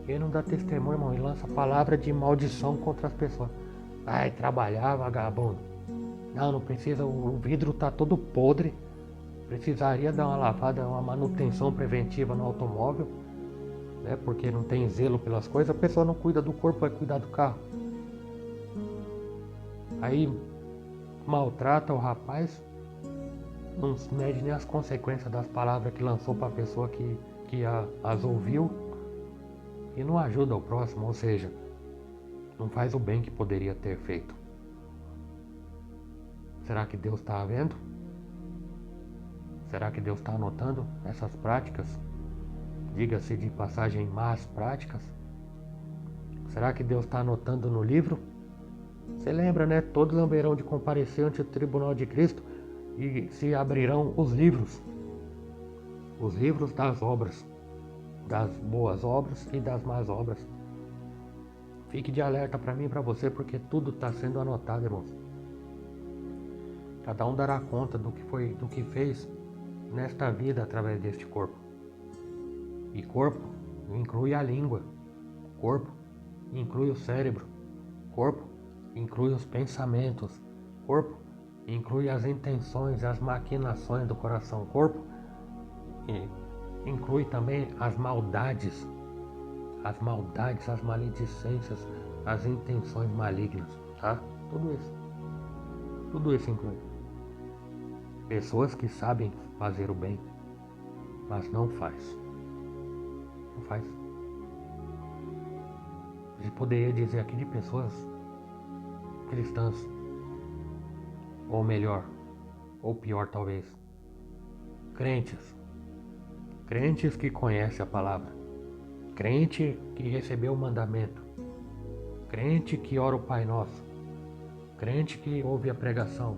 Quem não dá testemunho, irmão, e lança palavra de maldição contra as pessoas. Vai trabalhar, vagabundo. Não precisa, o vidro tá todo podre. Precisaria dar uma lavada, uma manutenção preventiva no automóvel, né? Porque não tem zelo pelas coisas. A pessoa não cuida do corpo, vai cuidar do carro. Aí maltrata o rapaz, não mede nem as consequências das palavras que lançou para a pessoa que as ouviu, e não ajuda o próximo, ou seja, não faz o bem que poderia ter feito. Será que Deus está vendo? Será que Deus está anotando essas práticas? Diga-se de passagem, más práticas. Será que Deus está anotando no livro? Você lembra, né? Todos lamberão de comparecer ante o tribunal de Cristo e se abrirão os livros das obras, das boas obras e das más obras. Fique de alerta para mim e para você, porque tudo está sendo anotado, irmãos. Cada um dará conta do que fez nesta vida através deste corpo. E corpo inclui a língua, corpo inclui o cérebro, corpo inclui os pensamentos, corpo inclui as intenções, as maquinações do coração, corpo inclui também as maldades, as maledicências, as intenções malignas, tá? Tudo isso inclui. Pessoas que sabem fazer o bem, mas não faz. Não faz. A gente poderia dizer aqui de pessoas cristãs, ou melhor, ou pior talvez, crentes. Crentes que conhecem a palavra. Crente que recebeu o mandamento. Crente que ora o Pai Nosso. Crente que ouve a pregação.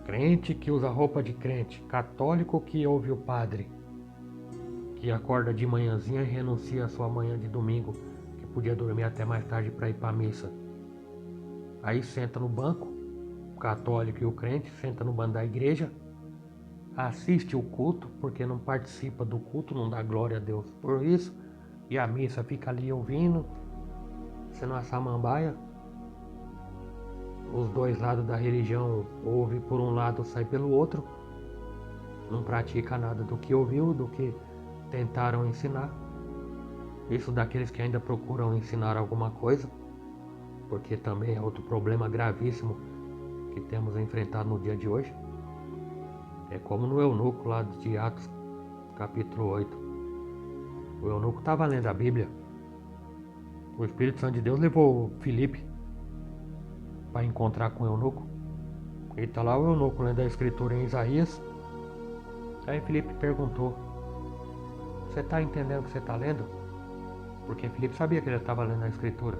Crente que usa roupa de crente. Católico que ouve o padre. Que acorda de manhãzinha e renuncia a sua manhã de domingo, que podia dormir até mais tarde para ir para a missa. Aí senta no banco, o católico e o crente senta no banco da igreja, assiste o culto, porque não participa do culto, não dá glória a Deus por isso, e a missa fica ali ouvindo, sendo uma samambaia. Os dois lados da religião ouve por um lado, sai pelo outro, não pratica nada do que ouviu, do que tentaram ensinar. Isso daqueles que ainda procuram ensinar alguma coisa, porque também é outro problema gravíssimo que temos enfrentado no dia de hoje. É como no eunuco lá de Atos, capítulo 8. O eunuco estava lendo a Bíblia. O Espírito Santo de Deus levou Filipe para encontrar com o eunuco. E está lá o eunuco lendo a escritura em Isaías. Aí Filipe perguntou: você está entendendo o que você está lendo? Porque Filipe sabia que ele estava lendo a escritura.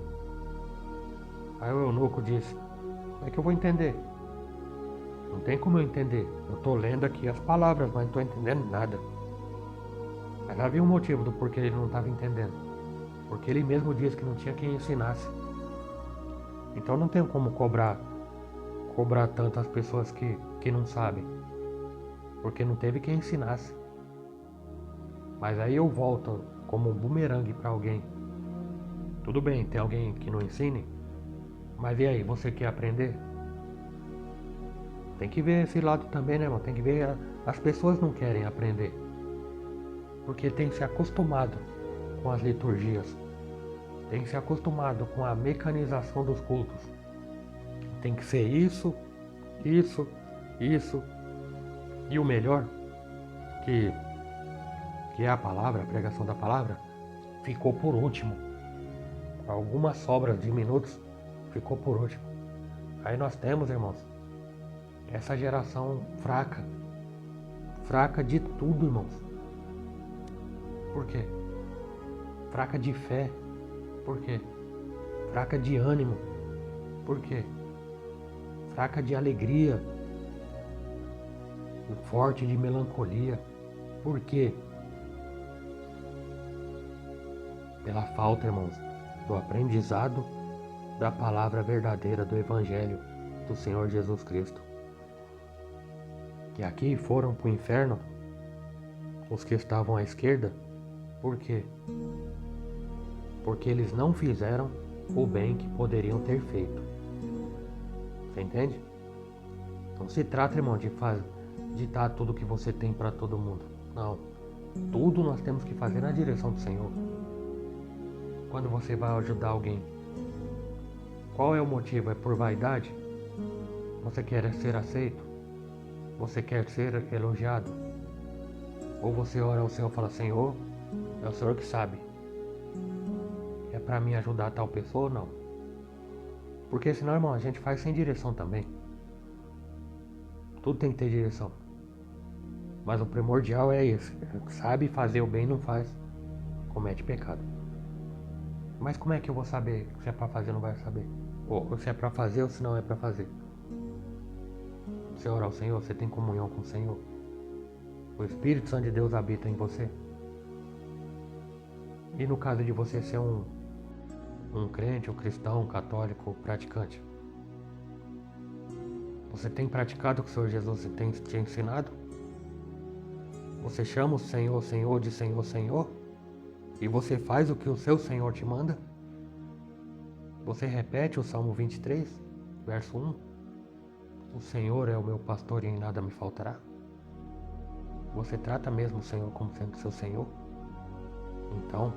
Aí o eunuco disse: como é que eu vou entender? Não tem como eu entender. Eu estou lendo aqui as palavras, mas não estou entendendo nada. Mas havia um motivo do porquê ele não estava entendendo. Porque ele mesmo disse que não tinha quem ensinasse. Então não tem como cobrar tanto as pessoas que não sabem. Porque não teve quem ensinasse. Mas aí eu volto como um bumerangue para alguém. Tudo bem, tem alguém que não ensine? Mas e aí, você quer aprender? Tem que ver esse lado também, né, irmão? Tem que ver, as pessoas não querem aprender. Porque tem se acostumado com as liturgias. Tem se acostumado com a mecanização dos cultos. Tem que ser isso, isso, isso. E o melhor, que é a palavra, a pregação da palavra, ficou por último. Algumas sobras de minutos ficou por último. Aí nós temos, irmãos, essa geração fraca. Fraca de tudo, irmãos. Por quê? Fraca de fé. Por quê? Fraca de ânimo. Por quê? Fraca de alegria. Forte de melancolia. Por quê? Pela falta, irmãos, do aprendizado da palavra verdadeira do Evangelho do Senhor Jesus Cristo. Que aqui foram para o inferno os que estavam à esquerda. Por quê? Porque eles não fizeram o bem que poderiam ter feito. Você entende? Não se trata, irmão, de dar tudo que você tem para todo mundo. Não. Tudo nós temos que fazer na direção do Senhor. Quando você vai ajudar alguém, qual é o motivo? É por vaidade? Você quer ser aceito? Você quer ser elogiado? Ou você ora ao Senhor e fala: Senhor, é o Senhor que sabe. É para mim ajudar tal pessoa ou não? Porque senão, irmão, a gente faz sem direção também. Tudo tem que ter direção. Mas o primordial é esse. Sabe fazer o bem e não faz, comete pecado. Mas como é que eu vou saber se é para fazer ou não vai saber? Ou se é para fazer ou se não é para fazer? Você ora ao Senhor, você tem comunhão com o Senhor. O Espírito Santo de Deus habita em você. E no caso de você ser um crente, um cristão, um católico, um praticante, você tem praticado o que o Senhor Jesus tem te ensinado? Você chama o Senhor, Senhor de Senhor, Senhor? E você faz o que o seu Senhor te manda? Você repete o Salmo 23, verso 1? O Senhor é o meu pastor e em nada me faltará? Você trata mesmo o Senhor como sendo seu Senhor? Então,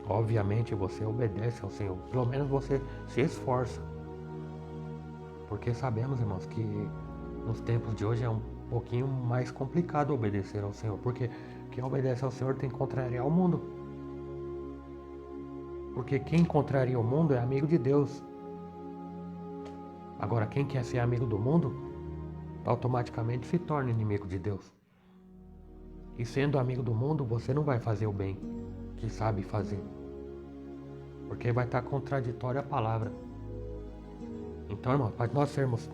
obviamente você obedece ao Senhor. Pelo menos você se esforça. Porque sabemos, irmãos, que nos tempos de hoje é um pouquinho mais complicado obedecer ao Senhor, porque quem obedece ao Senhor tem que contrariar o mundo. Porque quem contraria o mundo é amigo de Deus. Agora, quem quer ser amigo do mundo, automaticamente se torna inimigo de Deus. E sendo amigo do mundo, você não vai fazer o bem que sabe fazer, porque vai estar contraditória a palavra. Então, irmão, para nós sermos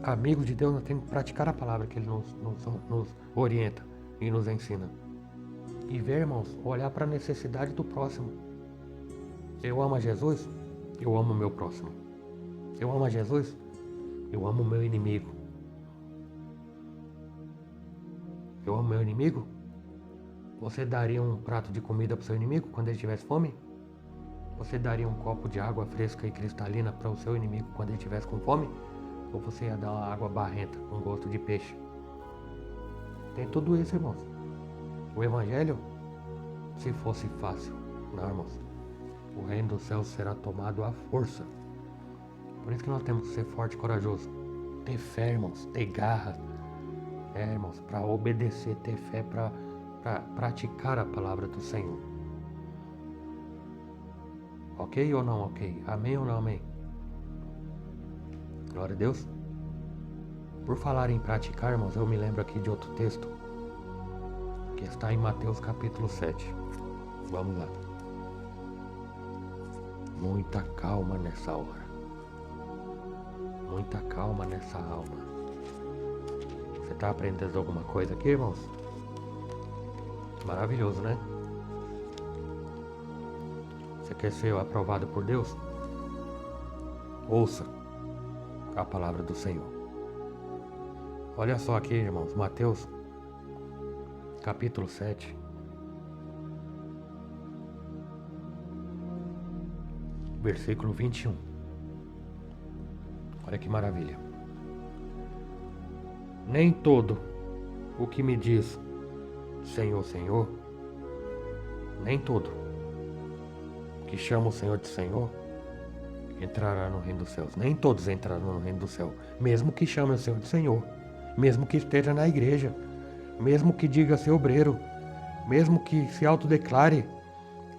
amigos de Deus, nós temos que praticar a palavra que Ele nos orienta e nos ensina. E ver, irmãos, olhar para a necessidade do próximo. Eu amo a Jesus, eu amo o meu próximo. Eu amo a Jesus, eu amo o meu inimigo. Eu amo o meu inimigo? Você daria um prato de comida para o seu inimigo quando ele tivesse fome? Você daria um copo de água fresca e cristalina para o seu inimigo quando ele estivesse com fome? Ou você ia dar uma água barrenta com gosto de peixe? Tem tudo isso, irmãos. O Evangelho, se fosse fácil, não, irmãos. O reino dos céus será tomado à força. Por isso que nós temos que ser forte e corajoso. Ter fé, irmãos. Ter garra. Irmãos, para obedecer, ter fé, para praticar a palavra do Senhor. Ok ou não ok? Amém ou não amém? Glória a Deus. Por falar em praticar, irmãos, eu me lembro aqui de outro texto que está em Mateus capítulo 7. Vamos lá. Muita calma nessa hora. Muita calma nessa alma. Você está aprendendo alguma coisa aqui, irmãos? Maravilhoso, né? Você quer ser aprovado por Deus? Ouça a palavra do Senhor. Olha só aqui, irmãos, Mateus capítulo 7. Versículo 21. Olha que maravilha. Nem todo o que me diz Senhor, Senhor, nem todo que chama o Senhor de Senhor entrará no reino dos céus. Nem todos entrarão no reino do céu, mesmo que chame o Senhor de Senhor, mesmo que esteja na igreja, mesmo que diga ser obreiro, mesmo que se autodeclare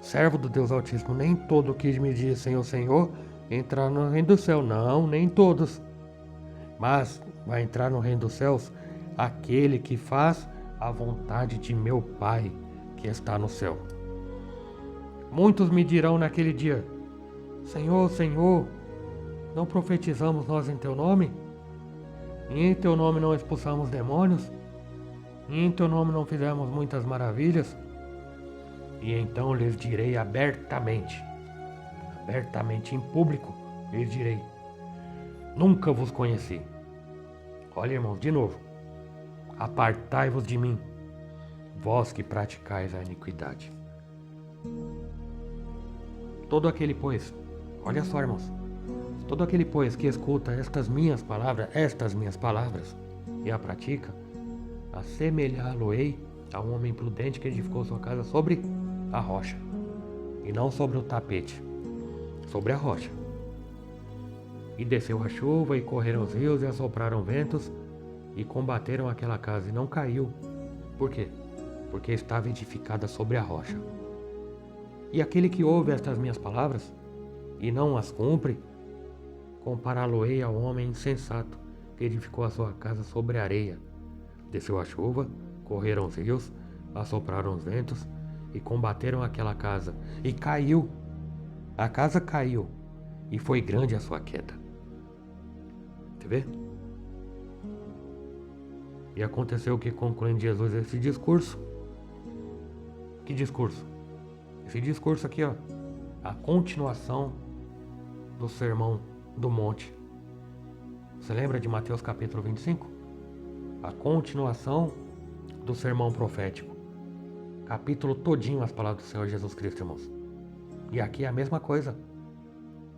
servo do Deus Altíssimo. Nem todo que me diz Senhor, Senhor entrará no reino do céu. Não, nem todos. Mas vai entrar no reino dos céus aquele que faz a vontade de meu Pai que está no céu. Muitos me dirão naquele dia: Senhor, Senhor, não profetizamos nós em teu nome? E em teu nome não expulsamos demônios? E em teu nome não fizemos muitas maravilhas? E então lhes direi abertamente, em público, lhes direi: nunca vos conheci. Olha, irmãos, de novo: apartai-vos de mim, vós que praticais a iniquidade. Todo aquele, pois, olha só, irmãos, todo aquele, pois, que escuta estas minhas palavras, e a pratica, assemelhá-lo-ei a um homem prudente que edificou sua casa sobre a rocha, e não sobre o tapete, sobre a rocha. E desceu a chuva, e correram os rios, e assopraram ventos, e combateram aquela casa, e não caiu. Por quê? Porque estava edificada sobre a rocha. E aquele que ouve estas minhas palavras, e não as cumpre, compará-lo-ei ao homem insensato, que edificou a sua casa sobre a areia. Desceu a chuva, correram os rios, assopraram os ventos, e combateram aquela casa, e caiu. A casa caiu, e foi grande a sua queda. Você vê? E aconteceu que, concluindo Jesus esse discurso, que discurso? Esse discurso aqui, ó, a continuação do sermão do monte. Você lembra de Mateus capítulo 25? A continuação do sermão profético. Capítulo todinho as palavras do Senhor Jesus Cristo, irmãos. E aqui é a mesma coisa.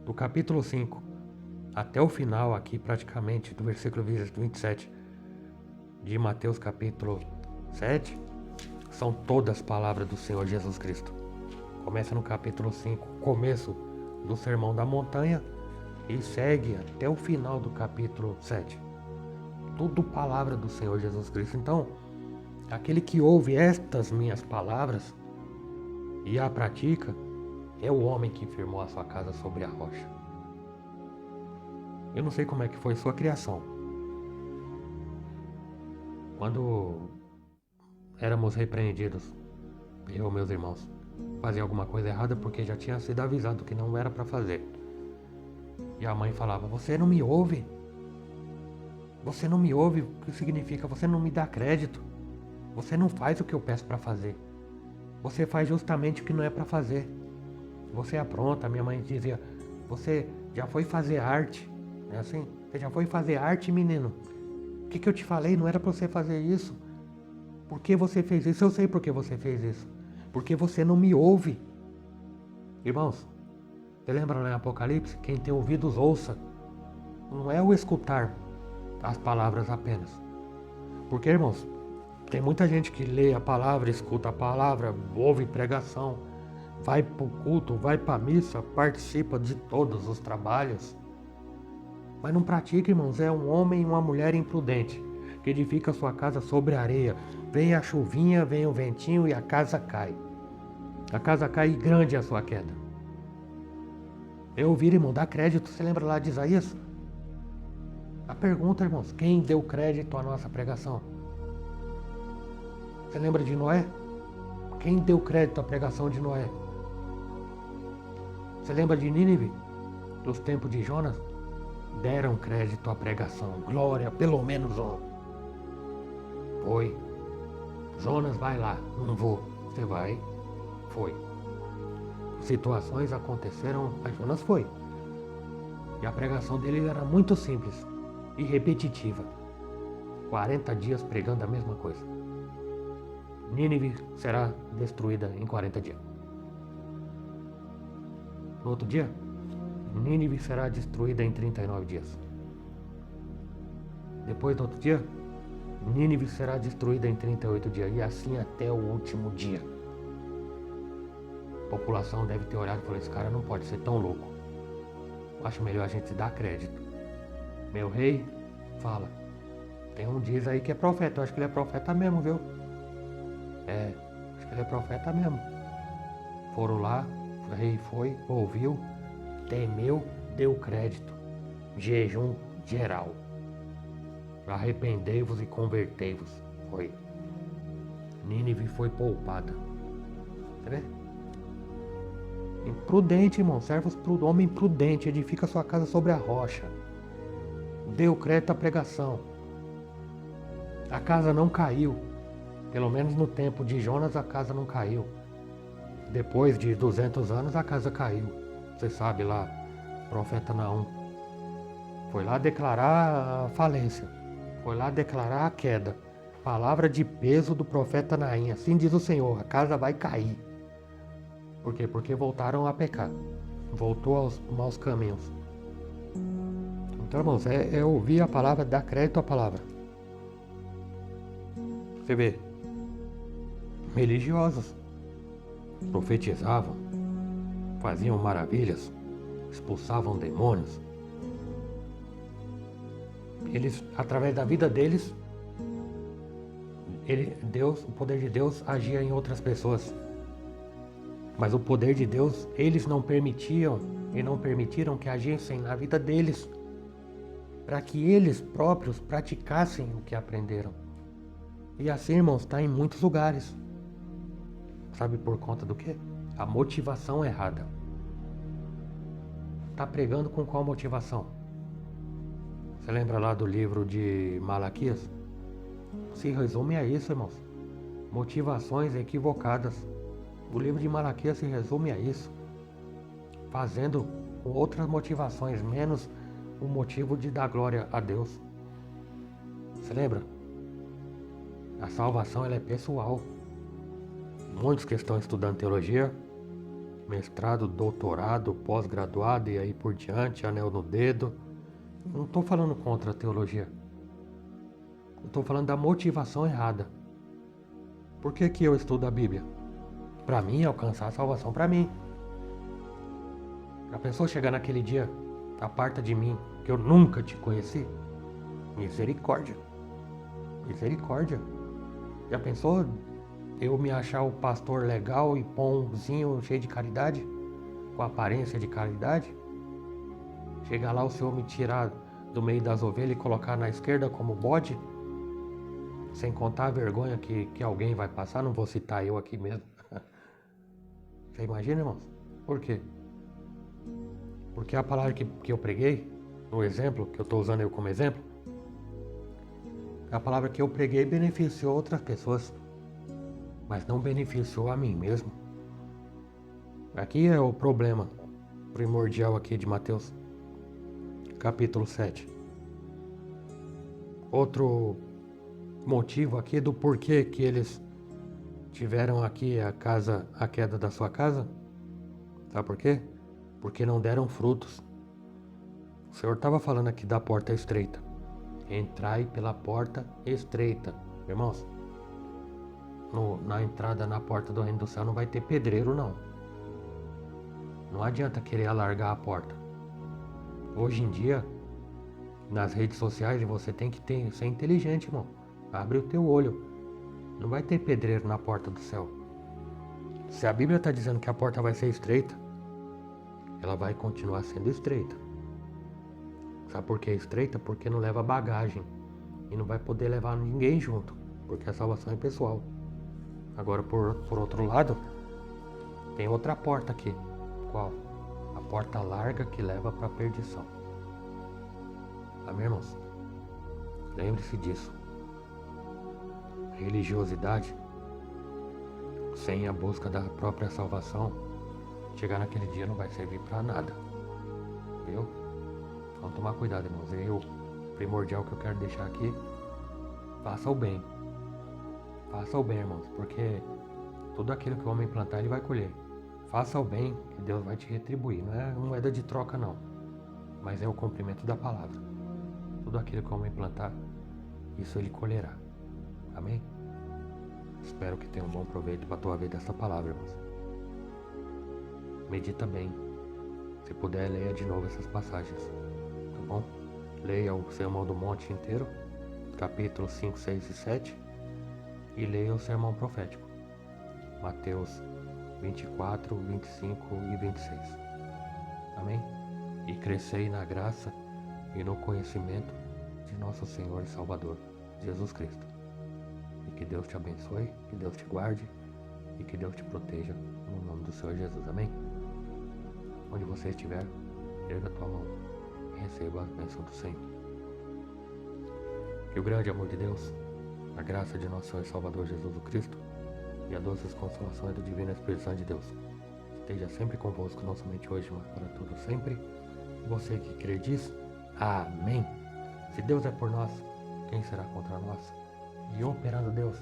Do capítulo 5 até o final aqui, praticamente, do versículo 27 de Mateus capítulo 7, são todas palavras do Senhor Jesus Cristo. Começa no capítulo 5, começo do Sermão da Montanha, e segue até o final do capítulo 7. Tudo palavra do Senhor Jesus Cristo. Então, aquele que ouve estas minhas palavras e a pratica é o homem que firmou a sua casa sobre a rocha. Eu não sei como é que foi sua criação. Quando éramos repreendidos, eu e meus irmãos, fazia alguma coisa errada porque já tinha sido avisado que não era para fazer. E a mãe falava: você não me ouve? Você não me ouve? O que significa? Você não me dá crédito. Você não faz o que eu peço para fazer. Você faz justamente o que não é para fazer. Você apronta. Minha mãe dizia: você já foi fazer arte? É assim? Você já foi fazer arte, menino? O que eu te falei? Não era para você fazer isso. Por que você fez isso? Eu sei por que você fez isso. Porque você não me ouve. Irmãos, você lembra lá em Apocalipse? Quem tem ouvidos ouça. Não é o escutar as palavras apenas. Porque, irmãos, tem muita gente que lê a palavra, escuta a palavra, ouve pregação, vai para o culto, vai para a missa, participa de todos os trabalhos. Mas não pratica, irmãos. É um homem e uma mulher imprudente que edifica sua casa sobre a areia. Vem a chuvinha, vem o ventinho e a casa cai. A casa cai e grande é a sua queda. Eu ouvi, irmão, dá crédito. Você lembra lá de Isaías? A pergunta, irmãos, quem deu crédito à nossa pregação? Você lembra de Noé? Quem deu crédito à pregação de Noé? Você lembra de Nínive? Dos tempos de Jonas? Deram crédito à pregação. Glória, pelo menos um. Foi. Jonas, vai lá. Não vou. Você vai. Foi. Situações aconteceram, mas Jonas foi. E a pregação dele era muito simples e repetitiva. 40 dias pregando a mesma coisa. Nínive será destruída em 40 dias. No outro dia, Nínive será destruída em 39 dias. Depois do outro dia, Nínive será destruída em 38 dias. E assim até o último dia. A população deve ter olhado e falado: esse cara não pode ser tão louco. Acho melhor a gente dar crédito. Meu rei fala. Tem um diz aí que é profeta. Eu acho que ele é profeta mesmo, viu? Acho que ele é profeta mesmo. Foram lá, o rei foi, ouviu, temeu, deu crédito. Jejum geral. Arrependei-vos e convertei-vos. Foi. Nínive foi poupada. Tá vendo? Imprudente, irmão. Servos pro homem prudente. Edifica sua casa sobre a rocha. Deu crédito à pregação. A casa não caiu. Pelo menos no tempo de Jonas a casa não caiu. Depois de 200 anos a casa caiu. Você sabe lá, profeta Naum. Foi lá declarar a falência. Foi lá declarar a queda. Palavra de peso do profeta Naim. Assim diz o Senhor, a casa vai cair. Por quê? Porque voltaram a pecar. Voltou aos maus caminhos. Então, irmãos, é ouvir a palavra, dar crédito à palavra. Você vê, religiosos profetizavam, faziam maravilhas, expulsavam demônios. Eles, através da vida deles, o poder de Deus agia em outras pessoas. Mas o poder de Deus, eles não permitiam e não permitiram que agissem na vida deles, para que eles próprios praticassem o que aprenderam. E assim, irmãos, está em muitos lugares. Sabe por conta do quê? A motivação errada. Está pregando com qual motivação? Você lembra lá do livro de Malaquias? Se resume a isso, irmãos. Motivações equivocadas. O livro de Malaquias se resume a isso. Fazendo com outras motivações, menos o motivo de dar glória a Deus. Você lembra? A salvação ela é pessoal. Muitos que estão estudando teologia, mestrado, doutorado, pós-graduado e aí por diante, anel no dedo. Não estou falando contra a teologia. Eu estou falando da motivação errada. Por que eu estudo a Bíblia? Para mim, alcançar a salvação para mim. A pessoa chegar naquele dia, Aparta de mim, que eu nunca te conheci. Misericórdia. Misericórdia. Já pensou eu me achar o pastor legal e bonzinho, cheio de caridade? Com aparência de caridade? Chegar lá o Senhor me tirar do meio das ovelhas e colocar na esquerda como bode? Sem contar a vergonha que alguém vai passar, não vou citar eu aqui mesmo. Você imagina, irmãos? Por quê? Porque a palavra que eu preguei, no exemplo, que eu estou usando eu como exemplo, a palavra que eu preguei beneficiou outras pessoas, mas não beneficiou a mim mesmo. Aqui é o problema primordial aqui de Mateus, capítulo 7. Outro motivo aqui do porquê que eles tiveram aqui a queda da sua casa, sabe por quê? Porque não deram frutos. O Senhor estava falando aqui da porta estreita. Entrai pela porta estreita. Irmãos, na entrada na porta do reino do céu não vai ter pedreiro, não. Não adianta querer alargar a porta. Hoje em dia, nas redes sociais, você tem que ser inteligente, irmão. Abre o teu olho. Não vai ter pedreiro na porta do céu. Se a Bíblia está dizendo que a porta vai ser estreita, ela vai continuar sendo estreita. Sabe por que é estreita? Porque não leva bagagem. E não vai poder levar ninguém junto. Porque a salvação é pessoal. Agora, por outro lado, tem outra porta aqui. Qual? A porta larga que leva para a perdição. Amém, irmãos? Lembre-se disso. Religiosidade, sem a busca da própria salvação, chegar naquele dia não vai servir para nada. Viu? Vamos tomar cuidado, irmãos. E o primordial que eu quero deixar aqui, faça o bem. Faça o bem, irmãos, porque tudo aquilo que o homem plantar, ele vai colher. Faça o bem, que Deus vai te retribuir. Não é moeda de troca, não. Mas é o cumprimento da palavra. Tudo aquilo que o homem plantar, isso ele colherá. Amém? Espero que tenha um bom proveito para a tua vida essa palavra, irmãos. Medita bem. Se puder, leia de novo essas passagens. Tá bom? Leia o Sermão do Monte inteiro, capítulos 5, 6 e 7. E leia o Sermão Profético, Mateus 24, 25 e 26. Amém? E crescei na graça e no conhecimento de nosso Senhor e Salvador, Jesus Cristo. E que Deus te abençoe, que Deus te guarde e que Deus te proteja no nome do Senhor Jesus. Amém? Onde você estiver, erga a tua mão e receba a bênção do Senhor. Que o grande amor de Deus, a graça de nosso Senhor e Salvador Jesus Cristo e a doce consolações do Divino Espírito Santo de Deus esteja sempre convosco, não somente hoje, mas para tudo sempre. Você que crê diz, amém. Se Deus é por nós, quem será contra nós? E operando Deus,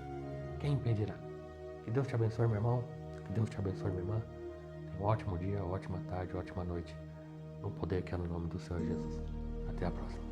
quem impedirá? Que Deus te abençoe, meu irmão. Que Deus te abençoe, minha irmã. Tenha um ótimo dia, ótima tarde, ótima noite. No poder que é no nome do Senhor Jesus. Até a próxima.